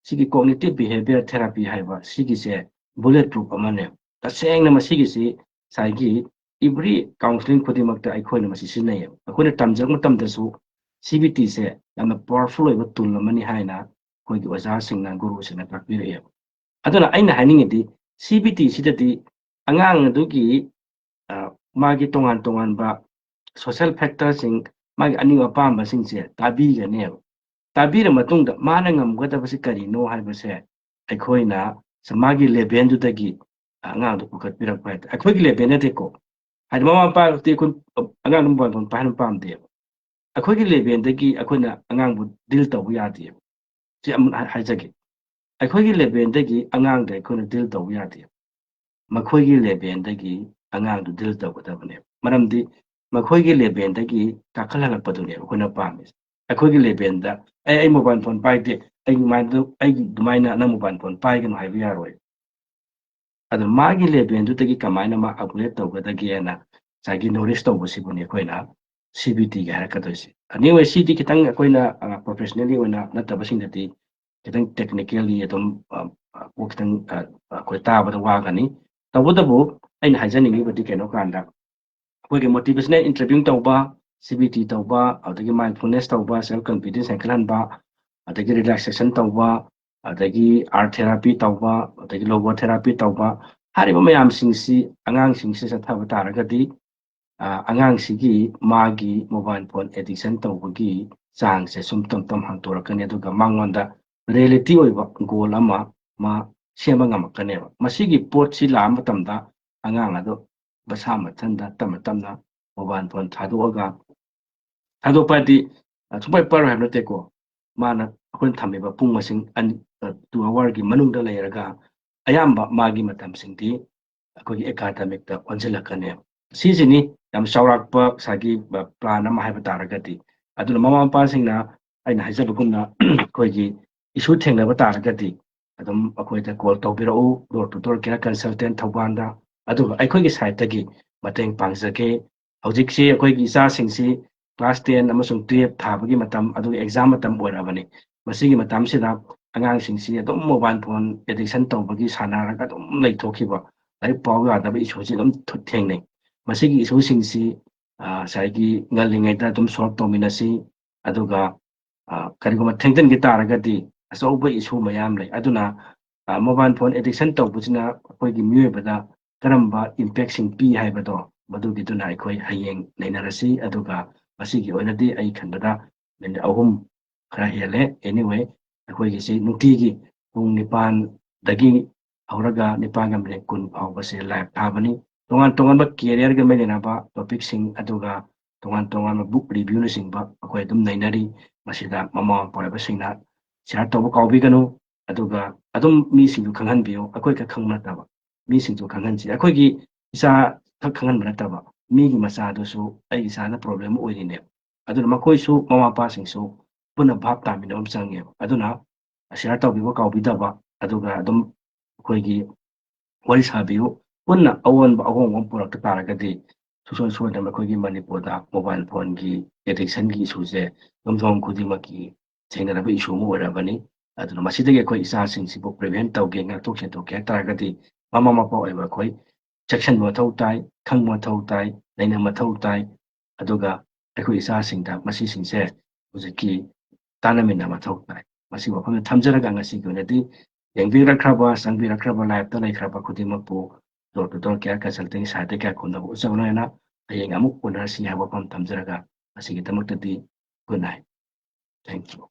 ꯁꯤꯒꯤ ꯀꯣꯒꯅꯤꯇꯤꯚ ꯕꯤꯍꯦꯚꯤꯌꯔ ꯊꯦꯔꯥꯄꯤ ꯍꯥꯏꯕ ꯁꯤꯒꯤꯁꯦ ꯕꯨꯂꯦꯠ ꯄ꯭ꯔꯨꯐ ꯑꯃꯅꯦ ꯇꯁꯦꯡꯅ ꯃꯁꯤꯒꯤꯁꯤ ꯉꯁꯥꯏꯒꯤ ꯏꯚ꯭ꯔꯤ ꯀꯥꯎꯟꯁꯤꯂꯤꯡ ꯈꯨꯗꯤꯡꯃꯛꯇ ꯑꯩꯈꯣꯏꯅ ꯃꯁꯤ ꯁꯤꯖꯤꯟꯅꯩꯌꯦꯕ ꯑꯩꯈꯣꯏꯅ ꯇꯝꯖꯔꯛꯄ ꯃꯇꯝꯗꯁꯨ CBTꯁꯦ ꯌꯥꯝꯅ ꯄꯥꯋꯔꯐꯨꯜ ꯑꯣꯏꯕ ꯇꯨꯜ ꯑꯃꯅꯤ ꯍꯥꯏꯅ ꯑꯩꯈꯣꯏꯒꯤ ꯑꯣꯖꯥꯁꯤꯡꯅ ꯒꯨꯔꯨꯁꯤꯡꯅ ꯇꯥꯛꯄꯤꯔꯛꯑꯦꯕ ꯑꯗꯨꯅ ꯑꯩꯅ ꯍꯥꯏꯅꯤꯡꯉꯤꯗꯤ CBTꯁꯤꯗꯗꯤ ꯑꯉꯥꯡ ꯑꯗꯨꯒꯤ ꯃꯥꯒꯤ ꯇꯣꯉꯥꯟ ꯇꯣꯉꯥꯟꯕ ꯁꯣꯁꯤꯌꯦꯜ ꯐꯦꯛꯇꯔꯁꯤꯡ ꯃꯥꯒꯤ ꯑꯅꯤꯡ ꯑꯄꯥꯝꯕꯁꯤꯡꯁꯦ ꯇꯥꯕꯤꯒꯅꯦꯕ ꯇꯥꯕꯤꯔ ꯃꯇꯨꯡꯗ ꯃꯥꯅ ꯉꯝꯒꯗꯕꯁꯤ ꯀꯔꯤꯅꯣ ꯍꯥꯏꯕꯁꯦ ꯑꯩꯈꯣꯏꯅ ꯃꯥꯒꯤ ꯂꯦꯚꯦꯜꯗꯨꯗꯒꯤ ꯑꯉꯥꯡꯗꯨ ꯄꯨꯈꯠꯄꯤꯔꯛꯄ ꯍꯥꯏꯇꯥꯔꯦ ꯑꯩꯈꯣꯏꯒꯤ ꯂꯦꯚꯦꯜ ꯅꯠꯇꯦꯀꯣ ꯍꯥꯏꯗꯤ ꯃꯃꯥ ꯃꯄꯥꯗꯤ ꯑꯩꯈꯣꯏ ꯑꯉꯥꯡꯗꯨ ꯃꯣꯕꯥꯏꯜ ꯐꯣꯟ ꯄꯥꯏꯍꯟꯕ ꯄꯥꯝꯗꯦꯕ ꯑꯩꯈꯣꯏꯒꯤ ꯂꯦꯚꯦꯜꯗꯒꯤ ꯑꯩꯈꯣꯏꯅ ꯑꯉꯥꯡꯕꯨ ꯗꯤꯜ ꯇꯧꯕ ꯌꯥꯗꯦꯕ ꯁꯤ ꯑꯃꯨꯛ ꯍꯥꯏꯖꯒꯦ ꯑꯩꯈꯣꯏꯒꯤ ꯂꯦꯚꯦꯜꯗꯒꯤ ꯑꯉꯥꯡꯗ ꯑꯩꯈꯣꯏꯅ ꯗꯤꯜ ꯇꯧꯕ ꯌꯥꯗꯦꯕ ꯃꯈꯣꯏꯒꯤ ꯂꯦꯚꯦꯜꯗꯒꯤ ꯑꯉꯥꯡꯗꯨ ꯗꯤꯜ ꯇꯧꯒꯗꯕꯅꯦꯕ ꯃꯔꯝꯗꯤ ꯃꯈꯣꯏꯒꯤ ꯂꯦꯚꯦꯜꯗꯒꯤ ꯀꯥꯈꯠꯍꯜꯂꯛꯄꯗꯨꯅꯦꯕ ꯑꯩꯈꯣꯏꯅ ꯄꯥꯝꯃꯤꯁꯦ ꯑꯩꯈꯣꯏꯒꯤ ꯂꯦꯚꯦꯜꯗ ꯑꯩ ꯃꯣꯕꯥꯏꯜ ꯐꯣꯟ ꯄꯥꯏꯗꯦ ꯑꯩꯒꯤ ꯑꯗꯨꯃꯥꯏꯅ ꯅꯪ ꯃꯣꯕꯥꯏꯜ ꯐꯣꯟ ꯄꯥꯏꯒꯅꯨ ꯍꯥꯏꯕ ꯌꯥꯔꯣꯏ ꯑꯗꯣ ꯃꯥꯒꯤ ꯂꯦꯚꯦꯜꯗꯨꯗꯒꯤ ꯀꯃꯥꯏꯅ ꯃꯥ ꯑꯞꯒ꯭ꯔꯦꯗ ꯇꯧꯒꯗꯒꯦꯅ ꯉꯁꯥꯏꯒꯤ ꯅꯣꯂꯦꯖ ꯇꯧꯕꯁꯤꯕꯨꯅꯤ ꯑꯩꯈꯣꯏꯅ CBTꯒꯤ ꯍꯥꯏꯔꯛꯀꯗꯣꯏꯁꯦ ꯑꯅꯤꯋꯦ ꯁꯤꯗꯤ ꯈꯤꯇꯪ ꯑꯩꯈꯣꯏꯅ ꯄ꯭ꯔꯣꯐꯦꯁꯅꯦꯜꯂꯤ ꯑꯣꯏꯅ ꯅꯠꯇꯕꯁꯤꯡꯗꯗꯤ ꯈꯤꯇꯪ ꯇꯦꯛꯅꯤꯀꯦꯜꯂꯤ ꯑꯗꯨꯝ ꯈꯤꯇꯪ ꯑꯩꯈꯣꯏ ꯇꯥꯕꯗ ꯋꯥꯒꯅꯤ ꯇꯧꯕꯇꯕꯨ ꯑꯩꯅ ꯍꯥꯏꯖꯅꯤꯡꯉꯤꯕꯗꯤ ꯀꯩꯅꯣ ꯀꯥꯟꯗ ꯑꯩꯈꯣꯏꯒꯤ ꯃꯣꯇꯤꯚꯦꯁꯅꯦꯜ INTERVIEW ꯇꯧꯕ CBT ꯇꯧꯕ ꯑꯗꯒꯤ ꯃꯥꯏꯟꯗꯐꯨꯜꯅꯦꯁ ꯇꯧꯕ ꯁꯦꯜꯐ ꯀꯟꯐꯤꯗꯦꯟꯁ ꯍꯦꯟꯒꯠꯍꯟꯕ ꯑꯗꯒꯤ ꯔꯤꯂꯦꯛꯁꯦꯁꯟ ꯇꯧꯕ ꯑꯗꯒꯤ ꯑꯥꯔꯠ ꯊꯦꯔꯥꯄꯤ ꯇꯧꯕ ꯑꯗꯒꯤ ꯂꯣꯒꯣ ꯊꯦꯔꯥꯄꯤ ꯇꯧꯕ ꯍꯥꯏꯔꯤꯕ ꯃꯌꯥꯝꯁꯤꯡꯁꯤ ꯑꯉꯥꯡꯁꯤꯡꯁꯤ ꯆꯠꯊꯕ ꯇꯥꯔꯒꯗꯤ ꯑꯉꯥꯡꯁꯤꯒꯤ ꯃꯥꯒꯤ ꯃꯣꯕꯥꯏꯜ ꯐꯣꯟ ꯑꯦꯗꯤꯛꯁꯟ ꯇꯧꯕꯒꯤ ꯆꯥꯡꯁꯦ ꯁꯨꯝ ꯇꯝ ꯇꯝ ꯍꯟꯇꯣꯔꯛꯀꯅꯤ ꯑꯗꯨꯒ ꯃꯉꯣꯟꯗ ꯔꯤꯌꯦꯂꯤꯇꯤ ꯑꯣꯏꯕ ꯒꯣꯜ ꯑꯃ ꯃꯥ ꯁꯦꯝꯕ ꯉꯝꯃꯛꯀꯅꯦꯕ ꯃꯁꯤꯒꯤ ꯄꯣꯠꯁꯤ ꯂꯥꯛꯑ ꯃꯇꯝꯗ ꯑꯉꯥꯡ ꯑꯗꯣ ꯃꯁꯥ ꯃꯊꯟꯇ ꯇꯞꯅ ꯇꯞꯅ ꯃꯣꯕꯥꯏꯜ ꯐꯣꯟ ꯊꯥꯗꯣꯛꯑꯒ ꯊꯥꯗꯣꯛꯄ ꯍꯥꯏꯗꯤ ꯁꯨꯡꯄꯥꯏ ꯄꯥꯏꯔꯣꯏ ꯍꯥꯏꯕ ꯅꯠꯇꯦꯀꯣ ꯃꯥꯅ ꯑꯩꯈꯣꯏꯅ ꯊꯝꯃꯤꯕ ꯄꯨꯡ ꯃꯁꯤꯡ 2 ꯑꯋꯥꯔꯒꯤ ꯃꯅꯨꯡꯗ ꯂꯩꯔꯒ ꯑꯌꯥꯝꯕ ꯃꯥꯒꯤ ꯃꯇꯝꯁꯤꯡꯗꯤ ꯑꯩꯈꯣꯏꯒꯤ ꯑꯦꯀꯥꯗꯃꯤꯛꯇ ꯑꯣꯟꯁꯤꯜꯂꯛꯀꯅꯦꯕ ꯁꯤꯁꯤꯅꯤ ꯌꯥꯝ ꯆꯥꯎꯔꯥꯛꯄ ꯉꯁꯥꯏꯒꯤ ꯄ꯭ꯂꯥꯟ ꯑꯃ ꯍꯥꯏꯕ ꯇꯥꯔꯒꯗꯤ ꯑꯗꯨꯅ ꯃꯃꯥ ꯃꯄꯥꯁꯤꯡꯅ ꯑꯩꯅ ꯍꯥꯏꯖꯕꯒꯨꯝꯅ ꯑꯩꯈꯣꯏꯒꯤ ꯏꯁꯨ ꯊꯦꯡꯅꯕ ꯇꯥꯔꯒꯗꯤ ꯑꯗꯨꯝ ꯑꯩꯈꯣꯏꯗ ꯀꯣꯜ ꯇꯧꯕꯤꯔꯛꯎ door two door care consultant ꯊꯧꯕꯥꯜꯗ ꯑꯗꯨꯒ ꯑꯩꯈꯣꯏꯒꯤ ꯁꯥꯏꯠꯇꯒꯤ ꯃꯇꯦꯡ ꯄꯥꯡꯖꯒꯦ ꯍꯧꯖꯤꯛꯁꯤ ꯑꯩꯈꯣꯏꯒꯤ ꯏꯆꯥꯁꯤꯡꯁꯤ ꯀ꯭ꯂꯥꯁ 10 ꯑꯃꯁꯨꯡ 12 ꯊꯥꯕꯒꯤ ꯃꯇꯝ ꯑꯗꯨꯒ ꯑꯦꯛꯖꯥꯝ ꯃꯇꯝ ꯑꯣꯏꯔꯕꯅꯤ ꯃꯁꯤꯒꯤ ꯃꯇꯝꯁꯤꯗ ꯑꯉꯥꯡꯁꯤꯡꯁꯤ ꯑꯗꯨꯝ ꯃꯣꯕꯥꯏꯜ ꯐꯣꯟ ꯑꯦꯗꯤꯛꯁꯟ ꯇꯧꯕꯒꯤ ꯁꯥꯟꯅꯔꯒ ꯑꯗꯨꯝ ꯂꯩꯊꯣꯛꯈꯤꯕ ꯂꯥꯏꯔꯤꯛ ꯄꯥꯎ ꯌꯥꯗꯕ ꯏꯁꯨꯁꯤ ꯑꯗꯨꯝ ꯊꯦꯡꯅꯩ ꯃꯁꯤꯒꯤ ꯏꯁꯨꯁꯤꯡꯁꯤ ꯉꯁꯥꯏꯒꯤ ꯉꯜꯂꯤꯉꯩꯗ ꯑꯗꯨꯝ ꯁꯣꯜꯕ ꯇꯧꯃꯤꯟꯅꯁꯤ ꯑꯗꯨꯒ ꯀꯔꯤꯒꯨꯝꯕ ꯊꯦꯡꯖꯤꯟꯈꯤ ꯇꯥꯔꯒꯗꯤ ꯑꯆꯧꯕ ꯏꯁꯨ ꯃꯌꯥꯝ ꯂꯩ ꯑꯗꯨꯅ ꯃꯣꯕꯥꯏꯜ ꯐꯣꯟ ꯑꯦꯗꯤꯛꯁꯟ ꯇꯧꯕꯁꯤꯅ ꯑꯩꯈꯣꯏꯒꯤ ꯃꯤꯑꯣꯏꯕꯗ ꯀꯔꯝꯕ ꯏꯝꯄꯦꯛꯁꯤꯡ ꯄꯤ ꯍꯥꯏꯕꯗꯣ ꯃꯗꯨꯒꯤꯗꯨꯅ ꯑꯩꯈꯣꯏ ꯍꯌꯦꯡ ꯅꯩꯅꯔꯁꯤ ꯑꯗꯨꯒ ꯃꯁꯤꯒꯤ ꯑꯣꯏꯅꯗꯤ ꯑꯩ ꯈꯟꯕꯗ ꯃꯤꯅꯤꯠ 3 ꯈꯔ ꯍꯦꯜꯂꯦ ꯑꯦꯅꯤꯋꯦ ꯑꯩꯈꯣꯏꯒꯤꯁꯤ ꯅꯨꯡꯇꯤꯒꯤ ꯄꯨꯡ 9 ꯍꯧꯔꯒ 9:10 ꯐꯥꯎꯕꯁꯦ ꯂꯥꯏꯚ ꯊꯥꯕꯅꯤ ꯇꯣꯉꯥꯟ ꯇꯣꯉꯥꯟꯕ ꯀꯦꯔꯤꯌꯔꯒ ꯃꯔꯤ ꯂꯩꯅꯕ ꯇꯣꯄꯤꯛꯁꯤꯡ ꯑꯗꯨꯒ ꯇꯣꯉꯥꯟ ꯇꯣꯉꯥꯟꯕ ꯕꯨꯛ ꯔꯤꯚꯤꯌꯨꯅꯆꯤꯡꯕ ꯑꯩꯈꯣꯏ ꯑꯗꯨꯝ ꯅꯩꯅꯔꯤ ꯃꯁꯤꯗ ꯃꯃꯥ ꯃꯄꯥ ꯑꯣꯏꯕꯁꯤꯡꯅ ꯁꯤꯌꯥꯔ ꯇꯧꯕ ꯀꯥꯎꯕꯤꯒꯅꯨ ꯑꯗꯨꯒ ꯑꯗꯨꯝ ꯃꯤꯁꯤꯡꯗꯨ ꯈꯪꯍꯟꯕꯤꯌꯨ ꯑꯩꯈꯣꯏ ꯈꯛ ꯈꯪꯕ ꯅꯠꯇꯕ ꯃꯤꯁꯤꯡꯁꯨ ꯈꯪꯍꯟꯁꯤ ꯑꯩꯈꯣꯏꯒꯤ ꯏꯆꯥ ꯈꯛ ꯈꯪꯍꯟꯕ ꯅꯠꯇꯕ ꯃꯤꯒꯤ ꯃꯆꯥꯗꯨꯁꯨ ꯑꯩꯒꯤ ꯏꯆꯥꯅ ꯄ꯭ꯔꯣꯕ꯭ꯂꯦꯝ ꯑꯣꯏꯔꯤꯅꯦꯕ ꯑꯗꯨꯅ ꯃꯈꯣꯏꯁꯨ ꯃꯃꯥ ꯃꯄꯥꯁꯤꯡꯁꯨ ꯄꯨꯟꯅ ꯚꯥꯞ ꯇꯥꯃꯤꯟꯅꯕ ꯑꯃ ꯆꯪꯉꯦꯕ ꯑꯗꯨꯅ ꯁꯤꯌꯥꯔ ꯇꯧꯕꯤꯕ ꯀꯥꯎꯕꯤꯗꯕ ꯑꯗꯨꯒ ꯑꯗꯨꯝ ꯑꯩꯈꯣꯏꯒꯤ ꯋꯥꯔꯤ ꯁꯥꯕꯤꯌꯨ ꯄꯨꯟꯅ ꯑꯑꯣꯟꯕ ꯑꯍꯣꯡꯕ ꯑꯃ ꯄꯨꯔꯛꯄ ꯇꯥꯔꯒꯗꯤ ꯁꯨꯡꯁꯣꯏ ꯁꯣꯏꯗꯅ ꯑꯩꯈꯣꯏꯒꯤ ꯃꯅꯤꯄꯨꯔꯗ ꯃꯣꯕꯥꯏꯜ ꯐꯣꯟꯒꯤ ꯑꯦꯗꯤꯛꯁꯟꯒꯤ ꯏꯁꯨꯁꯦ ꯌꯨꯝꯊꯣꯡ ꯈꯨꯗꯤꯡꯃꯛꯀꯤ ꯊꯦꯡꯅꯔꯕ ꯏꯁꯨ ꯑꯃ ꯑꯣꯏꯔꯕꯅꯤ ꯑꯗꯨꯅ ꯃꯁꯤꯗꯒꯤ ꯑꯩꯈꯣꯏ ꯏꯆꯥꯁꯤꯡꯁꯤꯕꯨ ꯄ꯭ꯔꯤꯚꯦꯟ ꯇꯧꯒꯦ ꯉꯥꯛꯊꯣꯛ ꯁꯦꯡꯗꯣꯛꯀꯦ ꯍꯥꯏ ꯇꯥꯔꯒꯗꯤ ꯃꯃꯥ ꯃꯄꯥ ꯑꯣꯏꯕ ꯑꯩꯈꯣꯏ ꯆꯦꯛꯁꯤꯟꯕ ꯃꯊꯧ ꯇꯥꯏ ꯈꯪꯕ ꯃꯊꯧ ꯇꯥꯏ ꯅꯩꯅꯕ ꯃꯊꯧ ꯇꯥꯏ ꯑꯗꯨꯒ ꯑꯩꯈꯣꯏ ꯏꯆꯥꯁꯤꯡꯗ ꯃꯁꯤꯁꯤꯡꯁꯦ ꯍꯧꯖꯤꯛꯀꯤ ꯇꯥꯟꯅꯃꯤꯟꯅꯕ ꯃꯊꯧ ꯇꯥꯏ ꯃꯁꯤ ꯋꯥꯐꯝꯗ ꯊꯝꯖꯔꯒ ꯉꯁꯤꯒꯤ ꯑꯣꯏꯅꯗꯤ ꯌꯦꯡꯕꯤꯔꯛꯈ꯭ꯔꯕ ꯆꯪꯕꯤꯔꯛꯈ꯭ꯔꯕ ꯂꯥꯏꯚꯇ ꯂꯩꯈ꯭ꯔꯕ ꯈꯨꯗꯤꯡꯃꯛꯄꯨ door two door care consulting ꯁꯥꯏꯠꯇ ꯀꯌꯥ ꯈꯨꯝꯅꯕ ꯎꯠꯆꯕꯅ ꯍꯌꯦꯡ ꯑꯃꯨꯛ ꯎꯅꯔꯁꯤ ꯍꯥꯏꯕ ꯋꯥꯐꯝ ꯊꯝꯖꯔꯒ ꯃꯁꯤꯒꯤꯗꯃꯛꯇꯗꯤ ꯒꯨꯗ ꯅꯥꯏꯠ ꯊꯦꯡꯛ ꯌꯨ